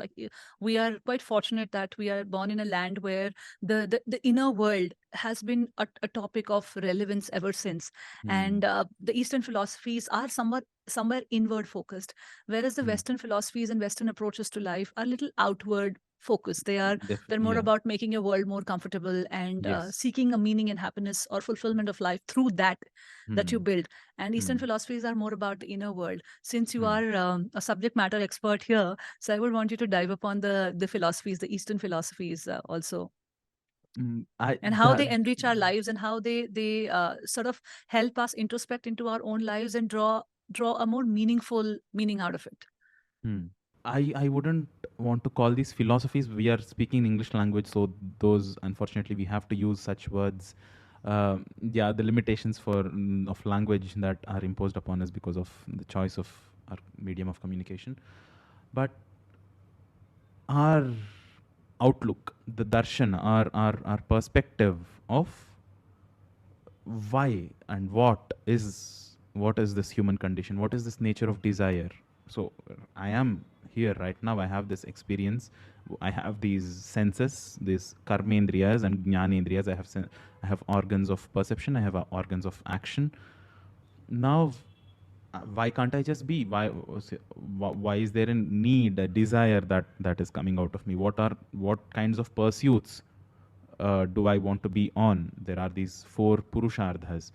We are quite fortunate that we are born in a land where the inner world has been a topic of relevance ever since, hmm, and the Eastern philosophies are somewhere inward focused, whereas the hmm, Western philosophies and Western approaches to life are little outward focused. They're more yeah, about making your world more comfortable and yes, seeking a meaning and happiness or fulfillment of life through that you hmm, build. And Eastern hmm, philosophies are more about the inner world. Since you hmm. are a subject matter expert here, so I would want you to dive upon the philosophies, the Eastern philosophies also, I and how that they enrich our lives and how they sort of help us introspect into our own lives and draw a more meaningful meaning out of it. hmm. I wouldn't want to call these philosophies. We are speaking English language, so those, unfortunately we have to use such words. Yeah, the limitations of language that are imposed upon us because of the choice of our medium of communication. But our outlook, the darshan, our perspective of why and what is this human condition, what is this nature of desire. So I am here right now, I have this experience, I have these senses, these karmendriyas and jnanendriyas, I have organs of perception, I have organs of action. Now why can't I just be? Why is there a need, a desire that is coming out of me? What kinds of pursuits do I want to be on? There are these four purusharthas.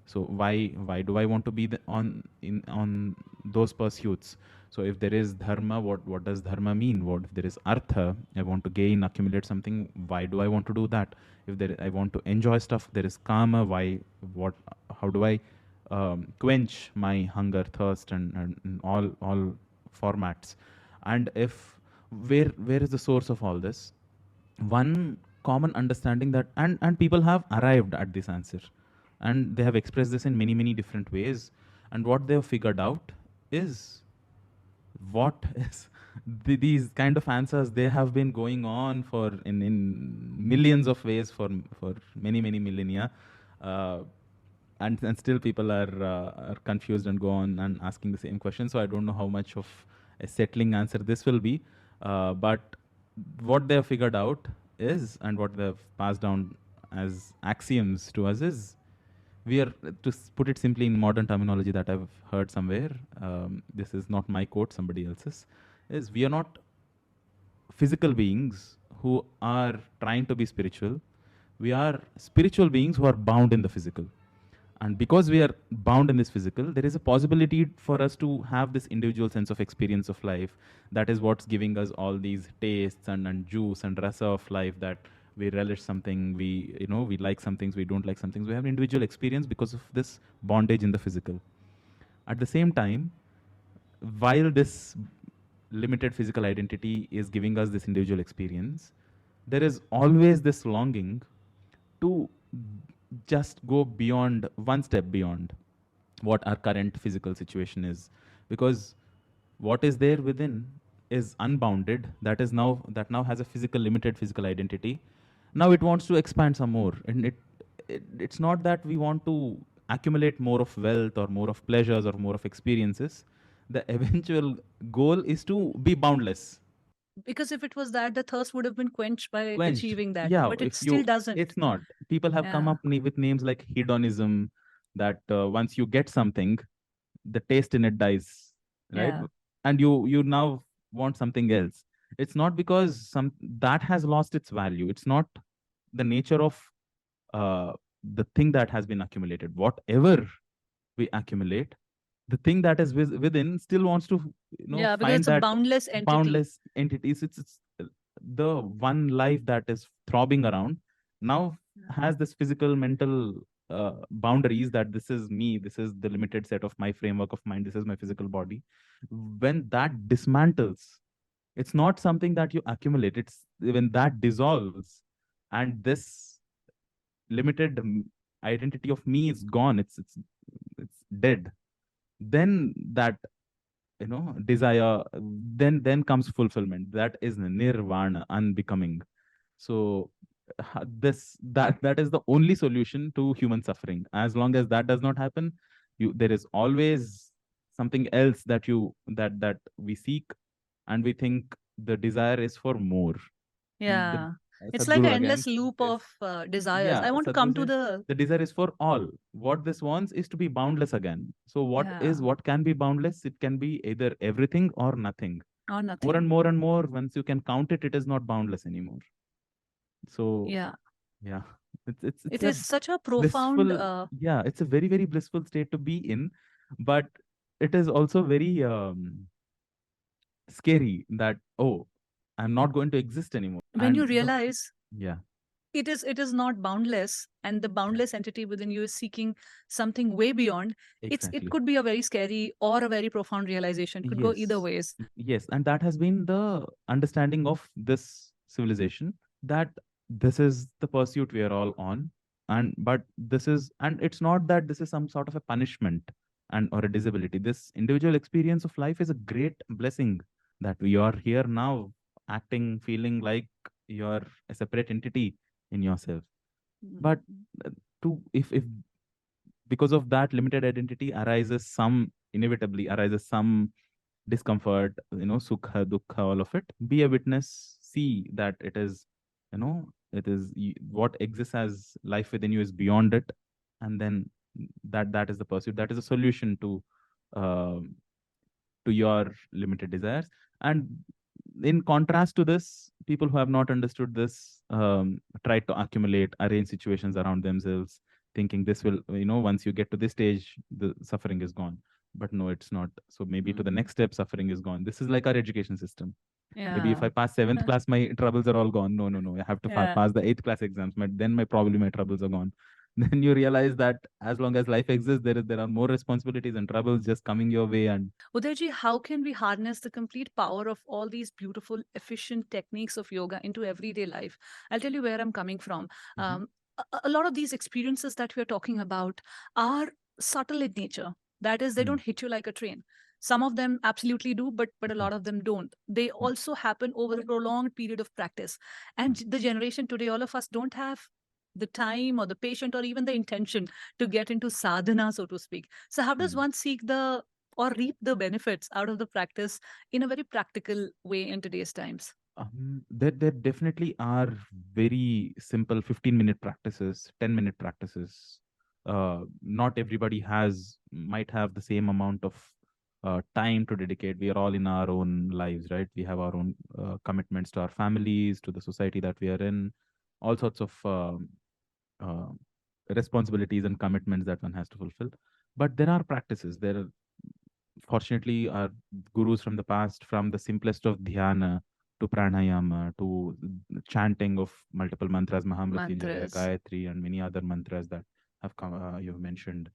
So why do I want to be on those pursuits? So if there is dharma, what does dharma mean? What if there is artha? I want to gain, accumulate something. Why do I want to do that? If there I want to enjoy stuff, there is kama. Why? What? How do I quench my hunger, thirst, and all formats? And if where is the source of all this? One common understanding that, and people have arrived at this answer, and they have expressed this in many many different ways, and what they have figured out is what is these kind of answers, they have been going on for in millions of ways for many many millennia. uh, and still people are confused and go on and asking the same question. So I don't know how much of a settling answer this will be, but what they have figured out is, and what they have passed down as axioms to us is, we are, put it simply in modern terminology that I've heard somewhere, this is not my quote, somebody else's, is we are not physical beings who are trying to be spiritual. We are spiritual beings who are bound in the physical. And because we are bound in this physical, there is a possibility for us to have this individual sense of experience of life. That is what's giving us all these tastes and juice and rasa of life, that we relish something, we like some things, we don't like some things. We have an individual experience because of this bondage in the physical. At the same time, while this limited physical identity is giving us this individual experience, there is always this longing to just go beyond, one step beyond what our current physical situation is, because what is there within is unbounded, that now has a physical, limited physical identity. Now it wants to expand some more, and it's not that we want to accumulate more of wealth or more of pleasures or more of experiences, the eventual goal is to be boundless, Because if it was that, the thirst would have been quenched by quenched. achieving that, Yeah, but it if still you, doesn't. it's not. People have come Yeah, up with names like hedonism, that once you get something, the taste in it dies, right? yeah, And you now want something else. It's not because some that has lost its value. It's not the nature of uh, the thing that has been accumulated. Whatever we accumulate, the thing that is within still wants to yeah, because find it's a that boundless entity. boundless entities. It's the one life that is throbbing around now has this physical mental boundaries, that this is me, this is the limited set of my framework of mind, this is my physical body. When that dismantles, it's not something that you accumulate, it's when that dissolves, and this limited identity of me is gone, it's dead, then that desire, then comes fulfillment, that is nirvana, unbecoming. So this that is the only solution to human suffering. As long as that does not happen, there is always something else that we seek, and we think the desire is for more. The Yeah, it's like an Sadhguru again endless loop says, of desires. yeah, I want to come Sadhguru to says the, the desire is for all. What this wants is to be boundless again. So yeah, what can be boundless? It can be either everything or nothing. or More and nothing. more and more, once you can count it, it is not boundless anymore. So Yeah, yeah, it's it a is such a profound. blissful, yeah, it's a very, very blissful state to be in, but it is also very scary that, oh, I'm not going to exist anymore. When you And the, realize yeah, it is not boundless, and the yeah, boundless entity within you is seeking something way beyond. It exactly. could be a very scary or a very profound realization, could go either Yes, ways. yes, and that has been the understanding of this civilization, that this is the pursuit we are all on, and but this is, and it's not that this is some sort of a punishment and or a disability. This individual experience of life is a great blessing, that we are here now, acting, feeling like you're a separate entity in yourself. But Mm. uh, to if because of that limited identity arises some, inevitably arises some discomfort, sukha, dukkha, all of it. Be a witness, see that it is, what exists as life within you is beyond it. And then that is the pursuit, that is a solution um to your limited desires. And in contrast to this, people who have not understood this try to accumulate, arrange situations around themselves, thinking this will, once you get to this stage, the suffering is gone. But no, it's not. So maybe to the Mm. next step, suffering is gone. This is like our education system. Maybe if Yeah. I pass seventh class, my troubles are all gone. No, no, no. I have to Yeah. pass the eighth class exams. Then my troubles are gone. Then you realize that as long as life exists, there are more responsibilities and troubles just coming your way. And Udayji, how can we harness the complete power of all these beautiful, efficient techniques of yoga into everyday life? I'll tell you where I'm coming from. mhm, A lot of these experiences that we're talking about are subtle in nature. That is, they mm, don't hit you like a train. Some of them absolutely do, but a yeah, lot of them don't. They mm, also happen over a prolonged period of practice. And mm, the generation today, all of us don't have the time or the patient or even the intention to get into sadhana, so to speak. So, how does mm. one seek the or reap the benefits out of the practice in a very practical way in today's times? There definitely are very simple 15-minute practices, 10-minute practices. Not everybody might have the same amount of time to dedicate. We are all in our own lives, right? We have our own commitments to our families, to the society that we are in, all sorts of uh, responsibilities and commitments that one has to fulfill. But there are practices. Fortunately, our gurus from the past, from the simplest of dhyana to pranayama to chanting of multiple mantras, Mahamrityunjaya, Mantras. Gayatri, and many other mantras that have come, you've mentioned.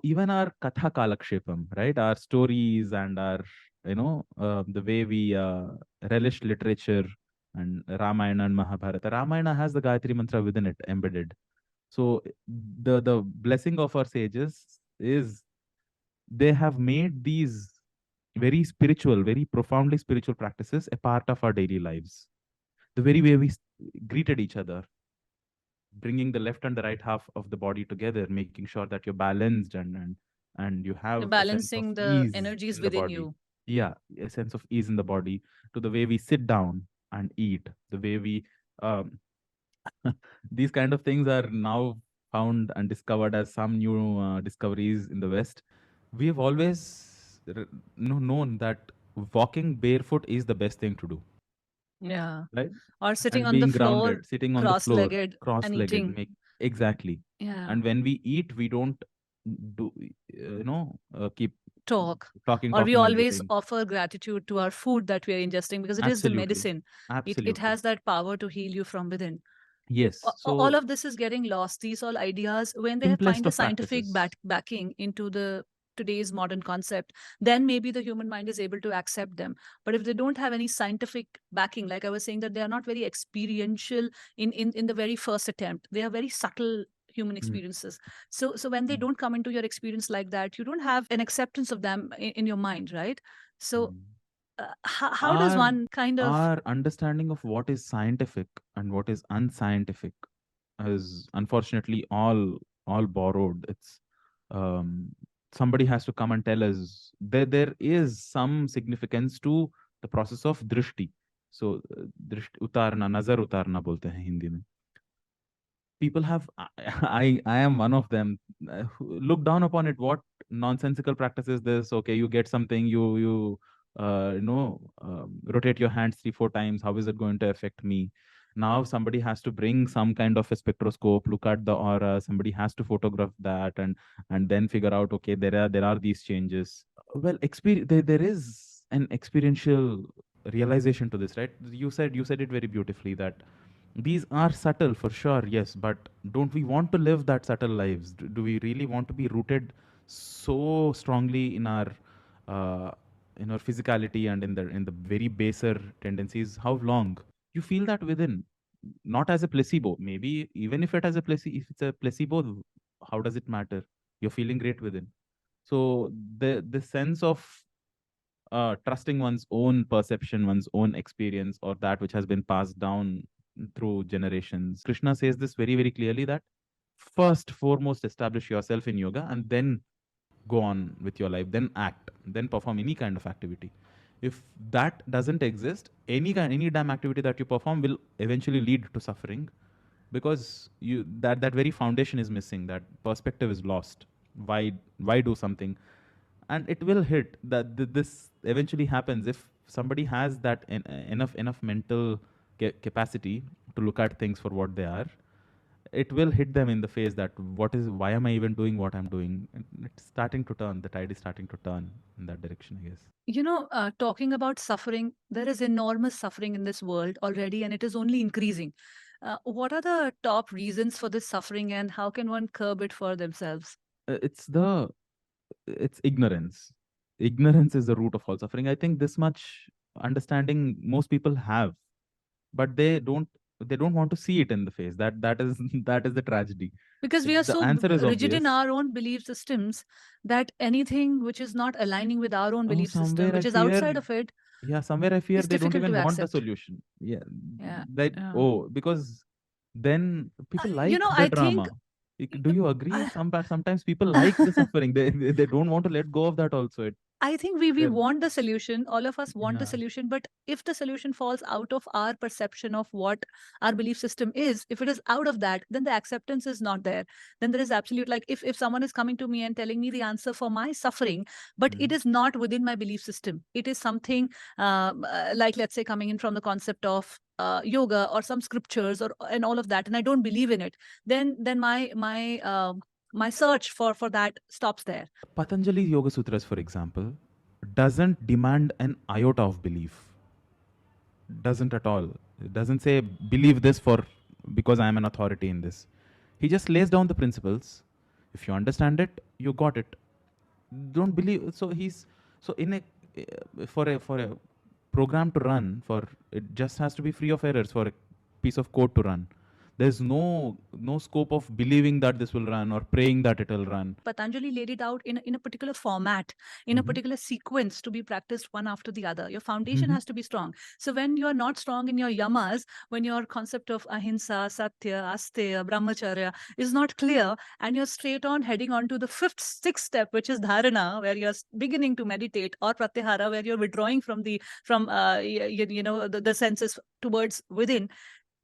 Even our katha kalakshepam, right? Our stories and our, the way we relish literature and Ramayana and Mahabharata. Ramayana has the Gayatri mantra within it embedded. So the blessing of our sages is they have made these very spiritual, very profoundly spiritual practices a part of our daily lives. The very way we greeted each other, bringing the left and the right half of the body together, making sure that you're balanced, and you have a sense of Balancing the ease energies in the within body. you. Yeah, a sense of ease in the body, to the way we sit down and eat, the way we um, these kind of things are now found and discovered as some new discoveries in the West. We have always known that walking barefoot is the best thing to do, Yeah. right? Or sitting And on the being floor, grounded, sitting on the floor, cross-legged and cross-legged, eating. make exactly. Yeah. And when we eat, we don't do keep Talk. talking, Or we talking and always eating. offer gratitude to our food that we are ingesting because it is the Absolutely, medicine. It absolutely. has that power to heal you from within. Yes. All So of this is getting lost. These all ideas, when they simplest find the of scientific practices. backing into the today's modern concept, then maybe the human mind is able to accept them. But if they don't have any scientific backing, like I was saying, that they are not very experiential in the very first attempt, they are very subtle human Mm, experiences. So when they mm, don't come into your experience like that, you don't have an acceptance of them in your mind, right? So mm. how does our one kind of, our understanding of what is scientific and what is unscientific is unfortunately all borrowed. It's um, somebody has to come and tell us there is some significance to the process of drishti. So drishti utarna, nazar utarna bolte hain Hindi mein. People have I am one of them who look down upon it. What nonsensical practice is this? Okay, you get something, rotate your hands 3 4 times. How is it going to affect me? Now somebody has to bring some kind of a spectroscope, look at the aura, somebody has to photograph that, and then figure out, okay, there are these changes. Well, there is an experiential realization to this, right? You said it very beautifully, that these are subtle for sure, yes, but don't we want to live that subtle lives? Do we really want to be rooted so strongly uh, in our physicality and in the very baser tendencies? How long you feel that within, not as a placebo? Maybe even if it's a placebo, how does it matter? You're feeling great within. So the sense of trusting one's own perception, one's own experience, or that which has been passed down through generations. Krishna says this very, very clearly, that first, foremost, establish yourself in yoga and then go on with your life, then act, then perform any kind of activity. If that doesn't exist, any damn activity that you perform will eventually lead to suffering, because that very foundation is missing, that perspective is lost. Why do something? And it will hit that this eventually happens if somebody has that enough mental capacity to look at things for what they are. It will hit them in the face that why am I even doing what I'm doing? And it's starting to turn, the tide is starting to turn in that direction, I guess. talking about suffering, there is enormous suffering in this world already, and it is only increasing. What are the top reasons for this suffering, and how can one curb it for themselves? Uh, it's the it's ignorance. Ignorance is the root of all suffering. I think this much understanding most people have, but they don't want to see it in the face. That is that is the tragedy. Because we are The so answer is rigid in obvious. our own belief systems that anything which is not aligning with our own Oh, belief system, somewhere I which is fear. outside of it, Yeah, somewhere I fear is they don't difficult even to want the accept. solution. Yeah, Yeah. that Yeah. oh, because then people like the I think drama. Do you agree? I, Sometimes people like the suffering. They don't want to let go of that also. I think we They're- want the solution. All of us want the yeah. solution. But if the solution falls out of our perception of what our belief system is, if it is out of that, then the acceptance is not there. Then there is absolute, like, if someone is coming to me and telling me the answer for my suffering, but it Mhm. is not within my belief system. It is something like, let's say, coming in from the concept of yoga or some scriptures or and all of that, and I don't believe in it. Then my search for that stops there. Patanjali Yoga Sutras, for example, doesn't demand an iota of belief. Doesn't at all. It doesn't say believe this for because I am an authority in this. He just lays down the principles. If you understand it, you got it. Don't believe. So in a program to run, for it just has to be free of errors for a piece of code to run. There's no scope of believing that this will run or praying that it will run. Patanjali laid it out in a particular format, in a particular sequence to be practiced one after the other. Your foundation has to be strong. So when you are not strong in your yamas, when your concept of ahimsa, satya, asteya, brahmacharya is not clear, and you're straight on heading on to the sixth step, which is dharana, where you're beginning to meditate, or pratyahara, where you're withdrawing from the senses towards within,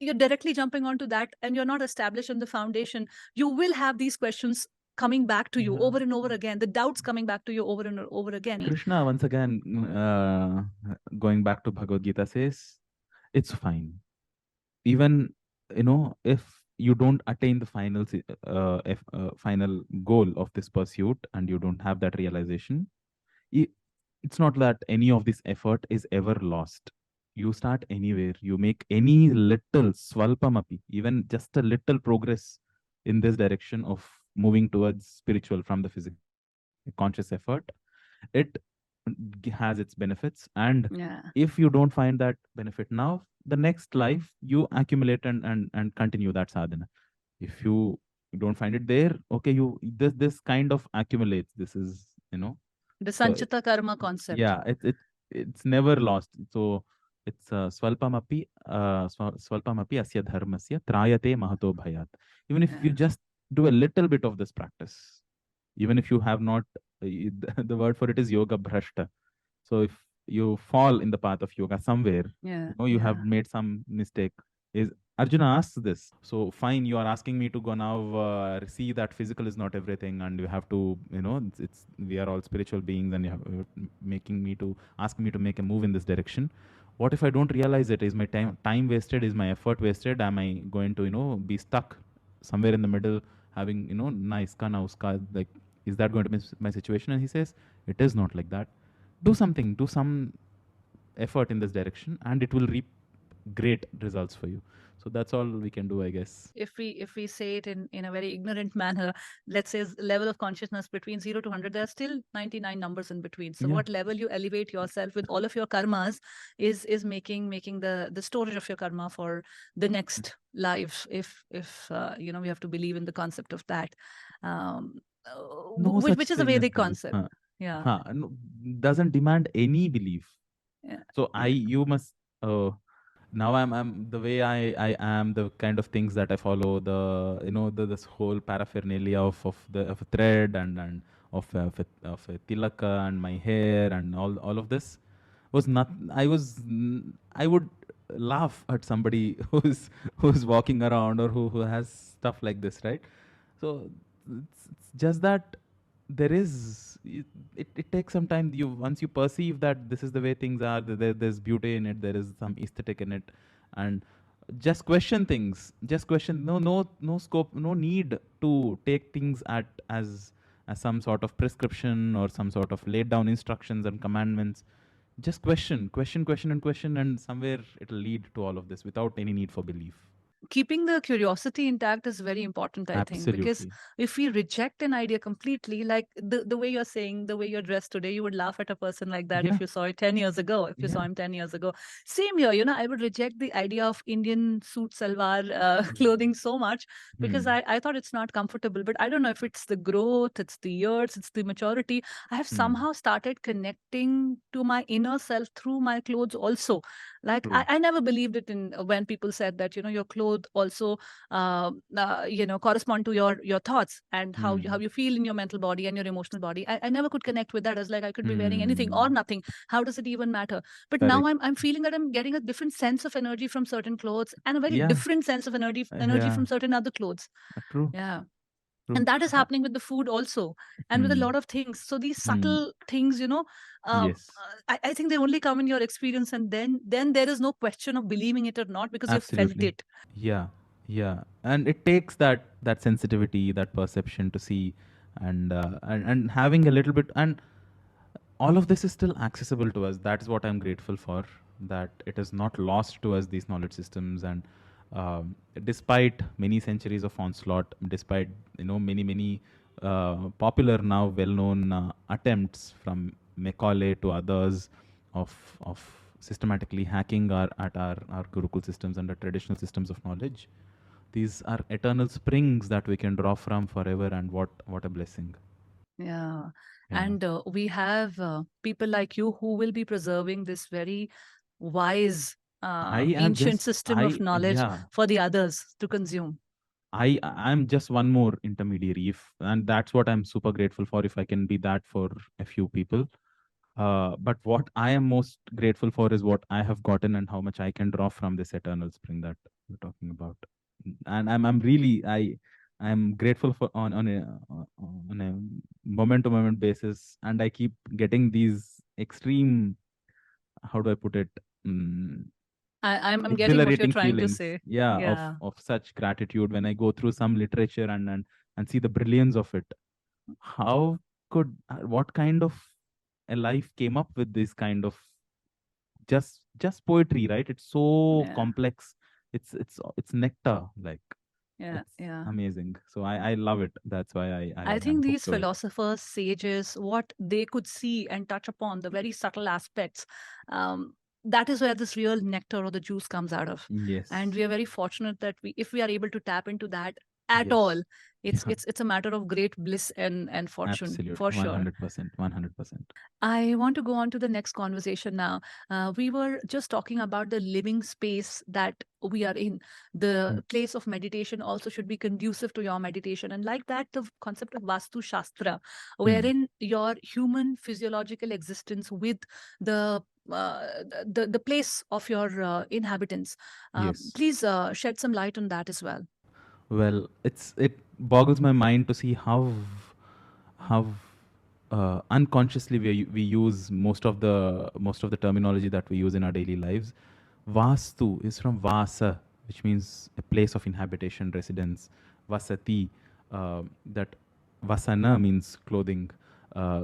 you're directly jumping onto that and you're not established in the foundation, you will have these questions coming back to you over and over again, the doubts coming back to you over and over again. Krishna, once again, going back to Bhagavad Gita, says it's fine. Even, if you don't attain the final goal of this pursuit and you don't have that realization, it's not that any of this effort is ever lost. You start anywhere, you make any little swalpamapi, even just a little progress in this direction of moving towards spiritual from the physical conscious effort, it has its benefits. And if you don't find that benefit now, the next life you accumulate and continue that sadhana. If you don't find it there, okay, this kind of accumulates. This is, the so sanchita karma concept. Yeah, it's never lost. So it's swalpamapi asya dharmasya trayate mahato bhayat. Even if you just do a little bit of this practice, even if you have not, the word for it is yoga bhrashta. So if you fall in the path of yoga somewhere, you have made some mistake. Is Arjuna asks this. So fine, you are asking me to go now, see that physical is not everything, and you have to, it's we are all spiritual beings, and you're asking me to make a move in this direction. What if I don't realize it? Is my time wasted? Is my effort wasted? Am I going to, be stuck somewhere in the middle, having, na iska na uska? Like, is that going to be my situation? And he says, it is not like that. Do something, do some effort in this direction, and it will reap great results for you. So that's all we can do, I guess. If we say it in a very ignorant manner, let's say level of consciousness between 0 to 100, there are still 99 numbers in between. So what level you elevate yourself with all of your karmas is making the storage of your karma for the next life, if we have to believe in the concept of that, No which such is a thing as Vedic belief. concept. No, doesn't demand any belief. So you must, now I'm the way I am, the kind of things that I follow, this whole paraphernalia of a thread and of a tilaka and my hair and all of this was not. I would laugh at somebody who's walking around, or who has stuff like this, right? So it's just that there is, it takes some time. Once you perceive that this is the way things are, there's beauty in it, there is some aesthetic in it, and just question things, just question. No scope, no need to take things as some sort of prescription or some sort of laid down instructions and commandments. Just question, and somewhere it'll lead to all of this without any need for belief. Keeping the curiosity intact is very important, I think, because Absolutely. if we reject an idea completely, like the way you're saying, the way you're dressed today, you would laugh at a person like that if you saw it 10 years ago, if you saw him 10 years ago. Same here, I would reject the idea of Indian suit salwar clothing so much, because I thought it's not comfortable. But I don't know if it's the growth, it's the years, it's the maturity. I have somehow started connecting to my inner self through my clothes also. Like I never believed it in when people said that your clothes also correspond to your thoughts and how you feel in your mental body and your emotional body. I never could connect with that. I was like, I could be wearing anything or nothing. How does it even matter? But now I'm feeling that I'm getting a different sense of energy from certain clothes and a very different sense of energy from certain other clothes. True. Yeah. True. And that is happening with the food also, and with a lot of things. So these subtle things, Yes. I think they only come in your experience, and then there is no question of believing it or not, because you've felt Absolutely. it. Yeah, and it takes that sensitivity, that perception to see, and having a little bit, and all of this is still accessible to us. That is what I'm grateful for, that it is not lost to us, these knowledge systems. And despite many centuries of onslaught, despite many popular, now well-known attempts from Macaulay to others of systematically hacking our Gurukul systems and the traditional systems of knowledge, These are eternal springs that we can draw from forever, and what a blessing. Yeah. Yeah. And we have people like you who will be preserving this very wise, I am ancient just system of I knowledge Yeah. for the others to consume. I'm just one more intermediary, if and that's what I'm super grateful for, if I can be that for a few people. But what I am most grateful for is what I have gotten and how much I can draw from this eternal spring that we're talking about. And I'm really I'm grateful for on a moment to moment basis, and I keep getting these extreme, how do I put it, mm, I'm getting what you're exhilarating trying to feelings, say. yeah, Yeah. of such gratitude when I go through some literature and see the brilliance of it. How could what kind of a life came up with this kind of just poetry, right? It's so Yeah. complex. It's nectar, like, Yeah. it's Yeah. amazing. So I love it. That's why I I am think hooked these to it. philosophers, sages, what they could see and touch upon, the very subtle aspects, that is where this real nectar or the juice comes out of. And Yes. we are very fortunate that if we are able to tap into that at all, Yes. it's Yeah. it's a matter of great bliss and fortune Absolute. for sure. 100%. 100%. I want to go on to the next conversation now. We were just talking about the living space that we are in. Hmm. The place of meditation also should be conducive to your meditation. And like that, the concept of Vastu Shastra, Hmm. wherein your human physiological existence with the the place of your inhabitants. Yes. Please shed some light on that as well. Well, it boggles my mind to see how unconsciously we use most of the terminology that we use in our daily lives. Vastu is from Vasa, which means a place of inhabitation, residence. Vasati, that Vasana means clothing.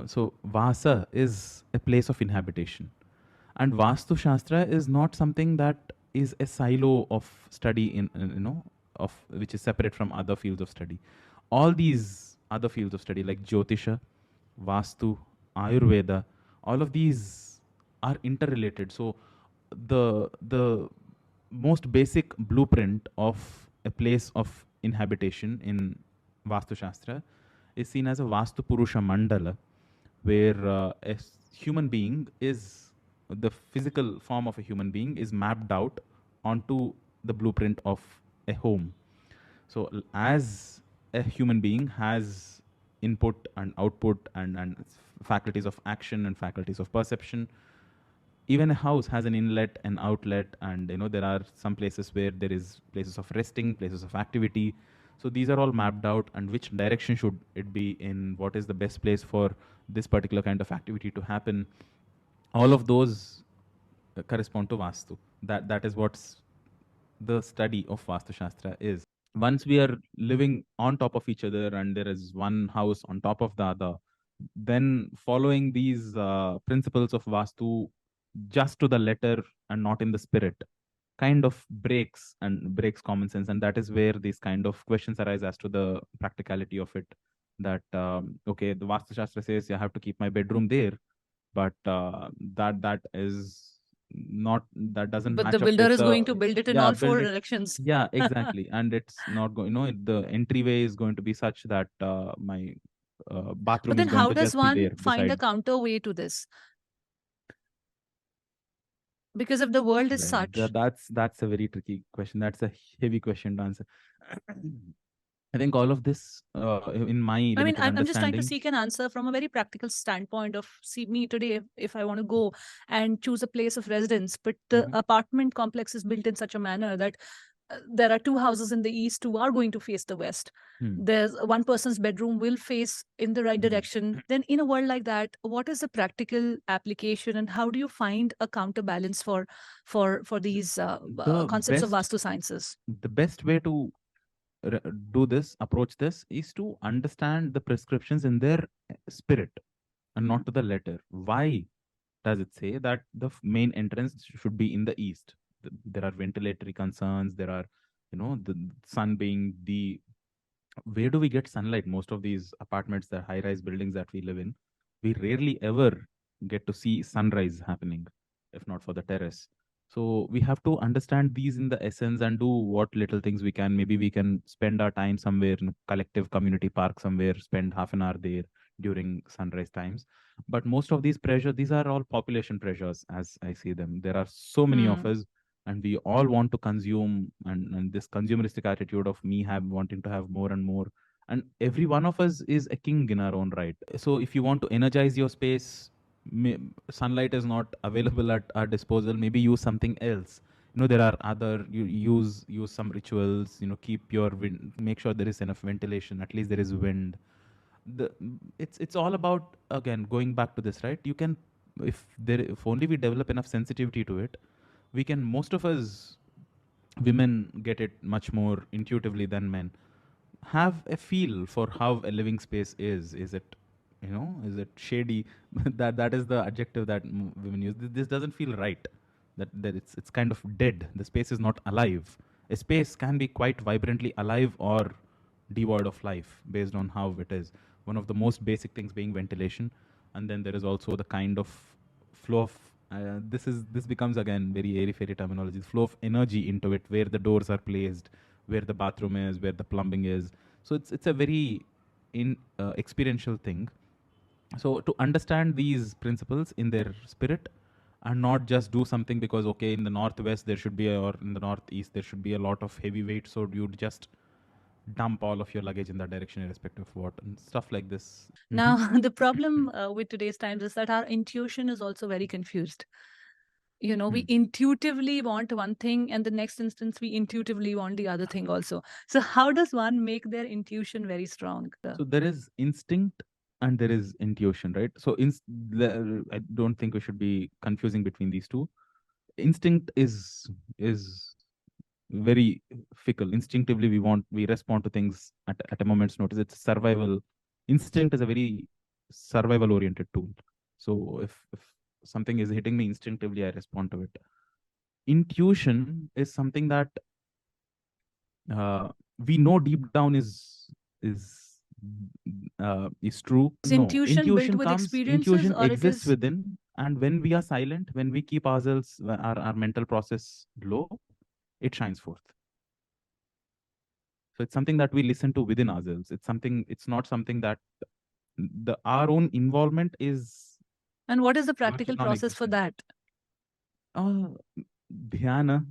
So Vasa is a place of inhabitation. And Vastu Shastra is not something that is a silo of study of which is separate from other fields of study. All these other fields of study like Jyotisha, Vastu, Ayurveda, all of these are interrelated. So the most basic blueprint of a place of inhabitation in Vastu Shastra is seen as a Vastu Purusha Mandala, where human being is the physical form of a human being is mapped out onto the blueprint of a home. So as a human being has input and output and faculties of action and faculties of perception, even a house has an inlet and outlet, and there are some places where there is places of resting, places of activity. So these are all mapped out, and which direction should it be in, what is the best place for this particular kind of activity to happen. All of those correspond to Vastu. That is what's the study of Vastu Shastra is. Once we are living on top of each other and there is one house on top of the other, then following these principles of Vastu just to the letter and not in the spirit kind of breaks common sense. And that is where these kind of questions arise as to the practicality of it. That okay, the Vastu Shastra says I have to keep my bedroom there, but that is not, that doesn't But the match up builder with is going the, to build it in yeah, all build four it. directions. Yeah, exactly. And it's not going, the entryway is going to be such that my But bathroom is then, going how to does just be one there find a beside. counter way to this? Because if the world is Well, such, that's a very tricky question. That's a heavy question to answer. I think all of this, in my I mean, limited I'm just trying to understanding. seek an answer from a very practical standpoint of, see, me today, if I want to go and choose a place of residence, but the Mhm. apartment complex is built in such a manner that there are two houses in the east who are going to face the west. Hmm. There's one person's bedroom will face in the right Hmm. direction. Then, in a world like that, what is the practical application, and how do you find a counterbalance for these The concepts of best vastu sciences? the best way to do this, approach this, is to understand the prescriptions in their spirit and not to the letter. Why does it say that the main entrance should be in the east? There are ventilatory concerns. There are, the sun being the, where do we get sunlight? Most of these apartments, the high rise buildings that we live in, we rarely ever get to see sunrise happening, if not for the terrace. So we have to understand these in the essence and do what little things we can. Maybe we can spend our time somewhere in a collective community park somewhere, spend half an hour there during sunrise times. But most of these pressure, these are all population pressures as I see them. There are so many of Hmm. us and we all want to consume, and this consumeristic attitude of me have wanting to have more and more. And every one of us is a king in our own right. So if you want to energize your space, sunlight is not available at our disposal, maybe use something else. There are other, you use some rituals, keep your wind, make sure there is enough ventilation, at least there is wind. It's all about, again, going back to this, right? You can, if only we develop enough sensitivity to it, we can, most of us women get it much more intuitively than men, have a feel for how a living space is it, is it shady? That is the adjective that women use. This doesn't feel right, that it's kind of dead, the space is not alive. A space can be quite vibrantly alive or devoid of life based on how it is. One of the most basic things being ventilation, and then there is also the kind of flow of, this becomes again very airy fairy terminology, flow of energy into it, where the doors are placed, where the bathroom is, where the plumbing is. So it's a very experiential thing. So to understand these principles in their spirit, and not just do something because, okay, in the northwest there should be or in the northeast there should be a lot of heavy weight, so you'd just dump all of your luggage in that direction irrespective of what, and stuff like this. Now, the problem with today's times is that our intuition is also very confused. We intuitively want one thing, and the next instance, we intuitively want the other thing also. So, how does one make their intuition very strong? So there is instinct and there is intuition, right? So I don't think we should be confusing between these two. Instinct is very fickle. Instinctively, we respond to things at a moment's notice. It's survival. Instinct is a very survival oriented tool. So if something is hitting me instinctively, I respond to it. Intuition is something that we know deep down is true. Is No, intuition built with experiences, intuition or it exists is? within, and when we are silent, when we keep ourselves, our mental process low, it shines forth. So it's something that we listen to within ourselves. It's not something that our own involvement is And what is the virtually practical process for non-existent. that? uh, Dhyana,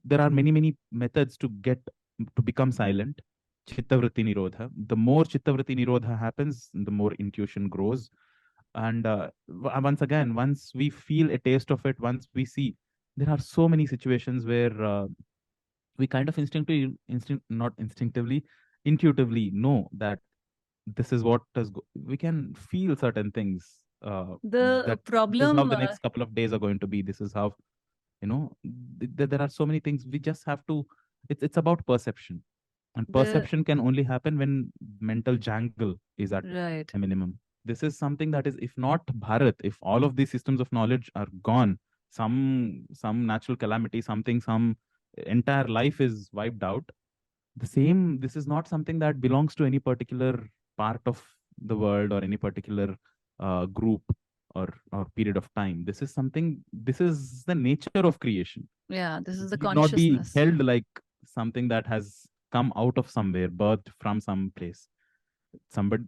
there are many methods to become silent. Chittavritti Nirodha. The more Chittavritti Nirodha happens, the more intuition grows. And once again, once we feel a taste of it, once we see, there are so many situations where we kind of not instinctively, intuitively know that this is what we can feel certain things, The that this is how problem, the next couple of days are going to be. This is how, there are so many things we just have to, it's about perception, and the perception can only happen when mental jangle is at right. a minimum. This is something that is, if not Bharat, if all of these systems of knowledge are gone, some natural calamity, some entire life is wiped out, the same, this is not something that belongs to any particular part of the world or any particular group or period of time. This is something, this is the nature of creation. Yeah, this It is the need not be consciousness. held like something that has come out of somewhere, birthed from some place. Somebody,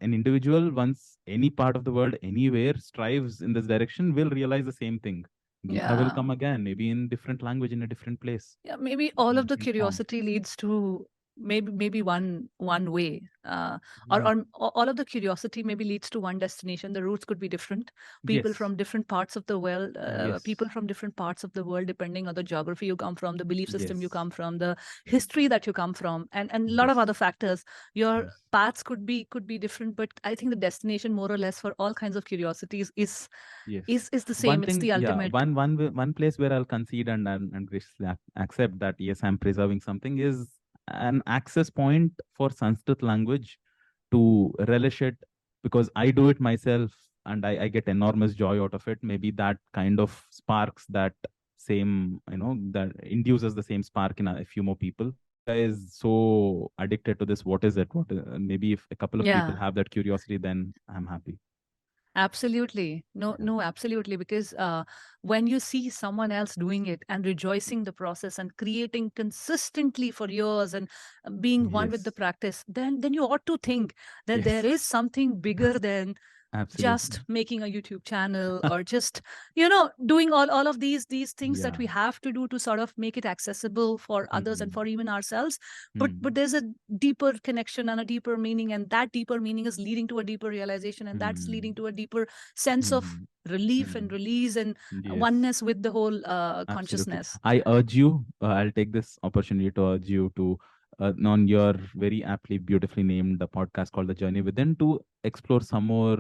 an individual, once any part of the world, anywhere strives in this direction, will realize the same thing. Gita will Yeah. come again, maybe in different language, in a different place, Yeah, maybe all in of the different form. curiosity leads to maybe one way, Yeah. or all of the curiosity maybe leads to one destination. The routes could be different. People Yes. from different parts of the world, Yes. people from different parts of the world, depending on the geography you come from, the belief system you Yes. come from, the history that you come from, and a lot of Yes. other factors. Your Yes. paths could be different, but I think the destination, more or less, for all kinds of curiosities is Yes. is the One same. It's thing, the yeah, ultimate. one place where I'll concede and graciously accept that yes, I'm preserving something, is an access point for Sanskrit language to relish it, because I do it myself and I get enormous joy out of it. Maybe that kind of sparks that same, that induces the same spark in a few more people. Is so addicted to this. What is it? Maybe if a couple of people Yeah. have that curiosity, then I'm happy. Absolutely. No, Yeah. no, absolutely. Because when you see someone else doing it and rejoicing the process and creating consistently for years and being one with the Yes. practice, then you ought to think that there Yes. is something bigger than Absolutely. just making a YouTube channel or just doing all of these things that Yeah. we have to do to sort of make it accessible for others and Hmm. for even ourselves. But Hmm. there's a deeper connection and a deeper meaning, and that deeper meaning is leading to a deeper realization, and that's leading Hmm. to a deeper sense of Hmm. relief and Hmm. release and Yes. oneness with the whole Absolutely. consciousness. I urge you, I'll take this opportunity to urge you to, on your very aptly, beautifully named podcast called The Journey Within, to explore some more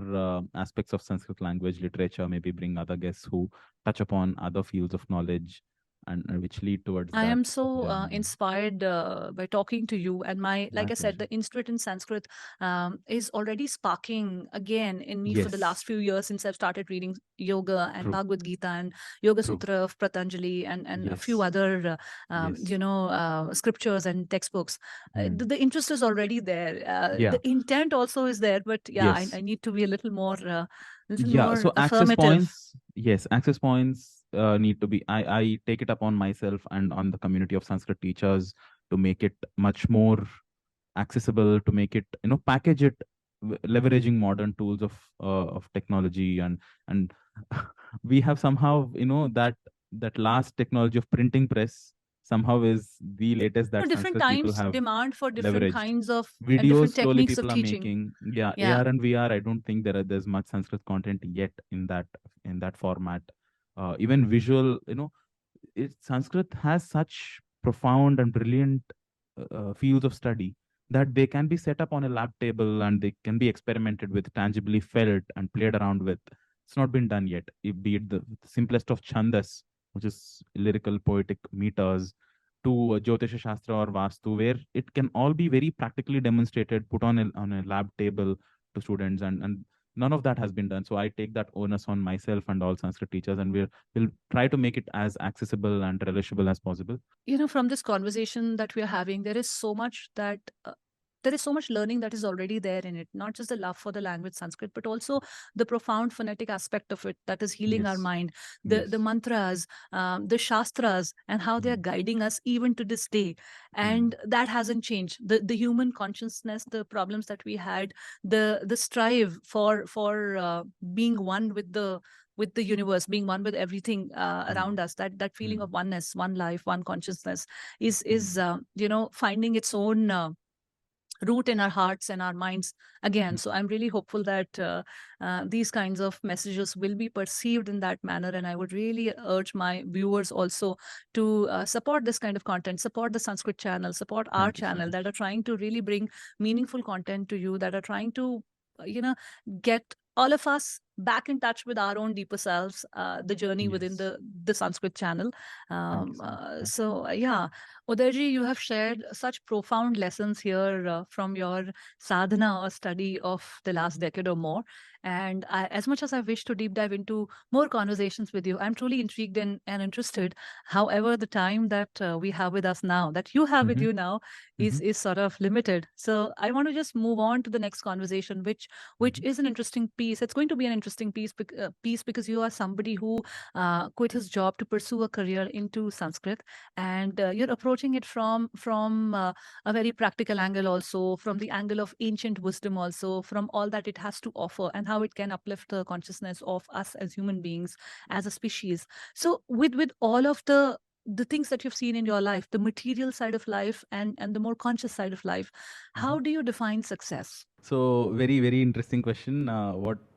aspects of Sanskrit language, literature, maybe bring other guests who touch upon other fields of knowledge and which lead towards I that am so journey. inspired by talking to you, and like My I said, pleasure. the Institute in Sanskrit is already sparking again in me for the Yes, last few years since I've started reading yoga and true, Bhagavad Gita and Yoga true. Sutra of Patanjali and a few Yes, other yes. scriptures and textbooks. Hmm. The interest is already there. Yeah, The intent also is there, but yeah, yes. I need to be little Yeah, more so access affirmative. points, yes, access points need to be. I take it upon myself and on the community of Sanskrit teachers to make it much more accessible, to make it, package it, leveraging modern tools of technology, and we have somehow, that last technology of printing press somehow is the latest that Different Sanskrit people times have demand for different leveraged. kinds of and Videos different slowly techniques of people are teaching. making. Yeah, Yeah. AR and VR. I don't think there's much Sanskrit content yet in that format. Even visual, Sanskrit has such profound and brilliant fields of study that they can be set up on a lab table and they can be experimented with, tangibly felt and played around with. It's not been done yet. Be it the simplest of chandas, which is lyrical poetic meters, to Jyotisha Shastra or Vastu, where it can all be very practically demonstrated, put on a lab table to students, and none of that has been done. So I take that onus on myself and all Sanskrit teachers, and we'll try to make it as accessible and relishable as possible. From this conversation that we are having, there is so much learning that is already there in it, not just the love for the language Sanskrit, but also the profound phonetic aspect of it that is healing our Yes. mind, the Yes. mantras, the shastras, and how they are Mm. guiding us even to this day. Mm. And that hasn't changed. The human consciousness, the problems that we had, the strive for being one with the universe, being one with everything Mm. around us, that feeling Mm. of oneness, one life, one consciousness is Mm. finding its own root in our hearts and our minds again. Mm. So I'm really hopeful that these kinds of messages will be perceived in that manner, and I would really urge my viewers also to support this kind of content, support the Sanskrit channel, support our Thank you so channel that much. are trying to really bring meaningful content to you, that are trying to uh, you know get all of us back in touch with our own deeper selves, the journey within Yes. the Sanskrit channel. Thank you so much. Yeah, Udayji, you have shared such profound lessons here from your sadhana or study of the last decade or more. And as much as I wish to deep dive into more conversations with you, I'm truly intrigued and interested. However, the time that we have with us now, that you have with Mm-hmm. you now, Mm-hmm. is sort of limited. So I want to just move on to the next conversation, which Mm-hmm. is an interesting piece. It's going to be an interesting piece because you are somebody who quit his job to pursue a career into Sanskrit, and you're approaching it from a very practical angle, also from the angle of ancient wisdom, also from all that it has to offer and how it can uplift the consciousness of us as human beings, as a species. So with all of the things that you've seen in your life, the material side of life and the more conscious side of life, Mm-hmm. how do you define success? So very, very interesting question.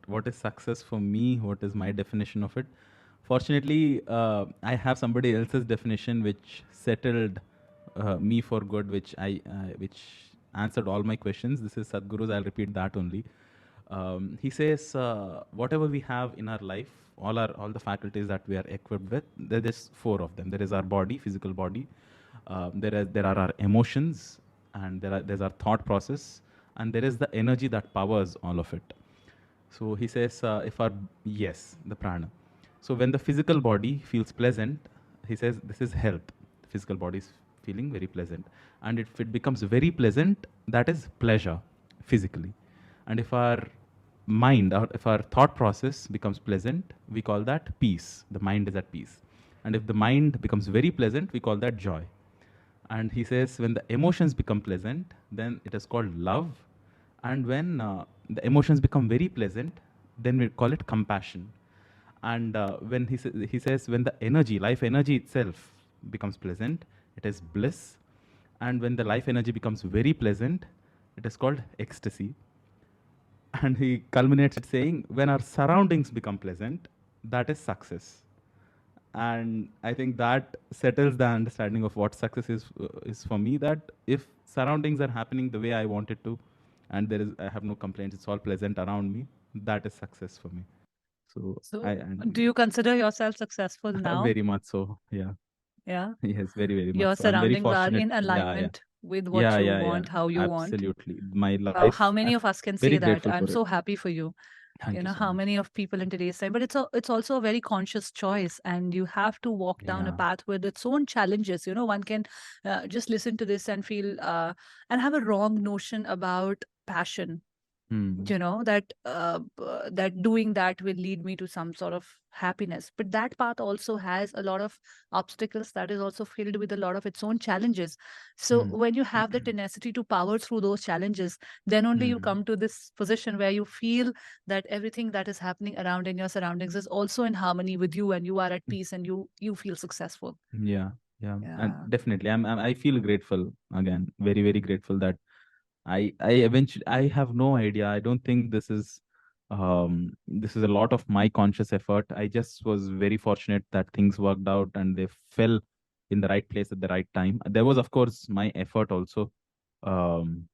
What is success for me? What is my definition of it? Fortunately, I have somebody else's definition which settled me for good, which answered all my questions. This is Sadhguru's. I'll repeat that only. He says, whatever we have in our life, all the faculties that we are equipped with, there is four of them. There is our body, physical body. There are our emotions, and there's our thought process, and there is the energy that powers all of it. So he says, if our yes, the prana. So when the physical body feels pleasant, he says this is health. The physical body is feeling very pleasant, and if it becomes very pleasant, that is pleasure physically. And if our mind, or if our thought process becomes pleasant, we call that peace. The mind is at peace. And if the mind becomes very pleasant, we call that joy. And he says when the emotions become pleasant, then it is called love. And when the emotions become very pleasant, then we call it compassion. And when he says when the energy, life energy itself becomes pleasant, it is bliss. And when the life energy becomes very pleasant, it is called ecstasy. And he culminates it saying when our surroundings become pleasant, that is success. And I think that settles the understanding of what success is for me, that if surroundings are happening the way I want it to, and I have no complaints, it's all pleasant around me, that is success for me. So So, do you consider yourself successful now? very much so, yeah. Yeah. Yes, very much Your so. I'm very surroundings are fortunate. in Yeah. alignment with what you Yeah. want, how you want. Absolutely. My Wow, how life, many I'm of us can very say that? grateful I'm for it. so happy for you. Thank you so How much. many of people in today's time, but it's also a very conscious choice, and you have to walk down a Yeah. path with its own challenges. One can just listen to this and feel and have a wrong notion about passion. Hmm. That doing that will lead me to some sort of happiness, but that path also has a lot of obstacles, that is also filled with a lot of its own challenges. So Hmm. when you have the tenacity to power through those challenges, then only you Hmm. come to this position where you feel that everything that is happening around in your surroundings is also in harmony with you, and you are at peace, and you feel successful. Yeah. And Yeah. definitely, I feel grateful again, very grateful that I eventually, I have no idea. I don't think this is a lot of my conscious effort. I just was very fortunate that things worked out and they fell in the right place at the right time. There was, of course, my effort also, um,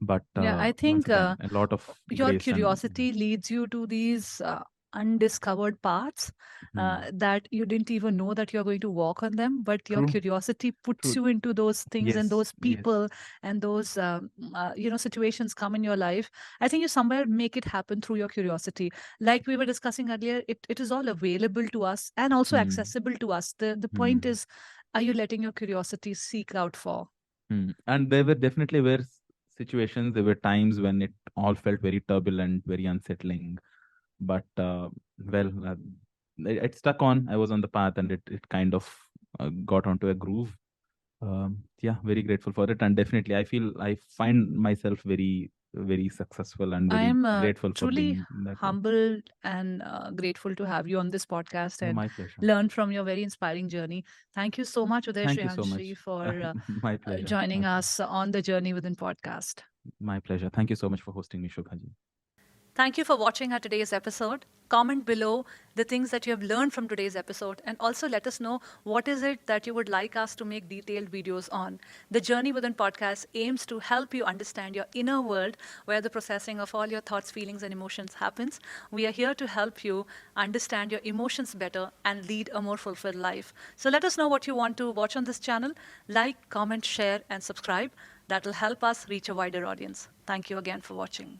but Yeah, I once think again, a lot of your grace and curiosity leads you to these undiscovered paths hmm, that you didn't even know that you're going to walk on them, but your true, curiosity puts true. you into those things and Yes, those yes. people and those situations come in your life. I think you somewhere make it happen through your curiosity. Like we were discussing earlier, it is all available to us and also Hmm, accessible to us. The point hmm. is, are you letting your curiosity seek out for? And there were definitely situations, there were times when it all felt very turbulent, very unsettling. But well, it stuck on. I was on the path, and it kind of got onto a groove. Yeah, very grateful for it, and definitely, I find myself very successful and I very am grateful for truly being in that way. humbled and grateful to have you on this podcast Yeah, and my pleasure. learn from your very inspiring journey. Thank you so much, Uday Thank you so Shreyanshi, much. for My pleasure. joining us on the Journey Within podcast. My pleasure. Thank you so much for hosting me, Shobhaji. Thank you for watching our today's episode. Comment below the things that you have learned from today's episode, and also let us know what is it that you would like us to make detailed videos on. The Journey Within podcast aims to help you understand your inner world, where the processing of all your thoughts, feelings, and emotions happens. We are here to help you understand your emotions better and lead a more fulfilled life. So let us know what you want to watch on this channel. Like, comment, share, and subscribe. That will help us reach a wider audience. Thank you again for watching.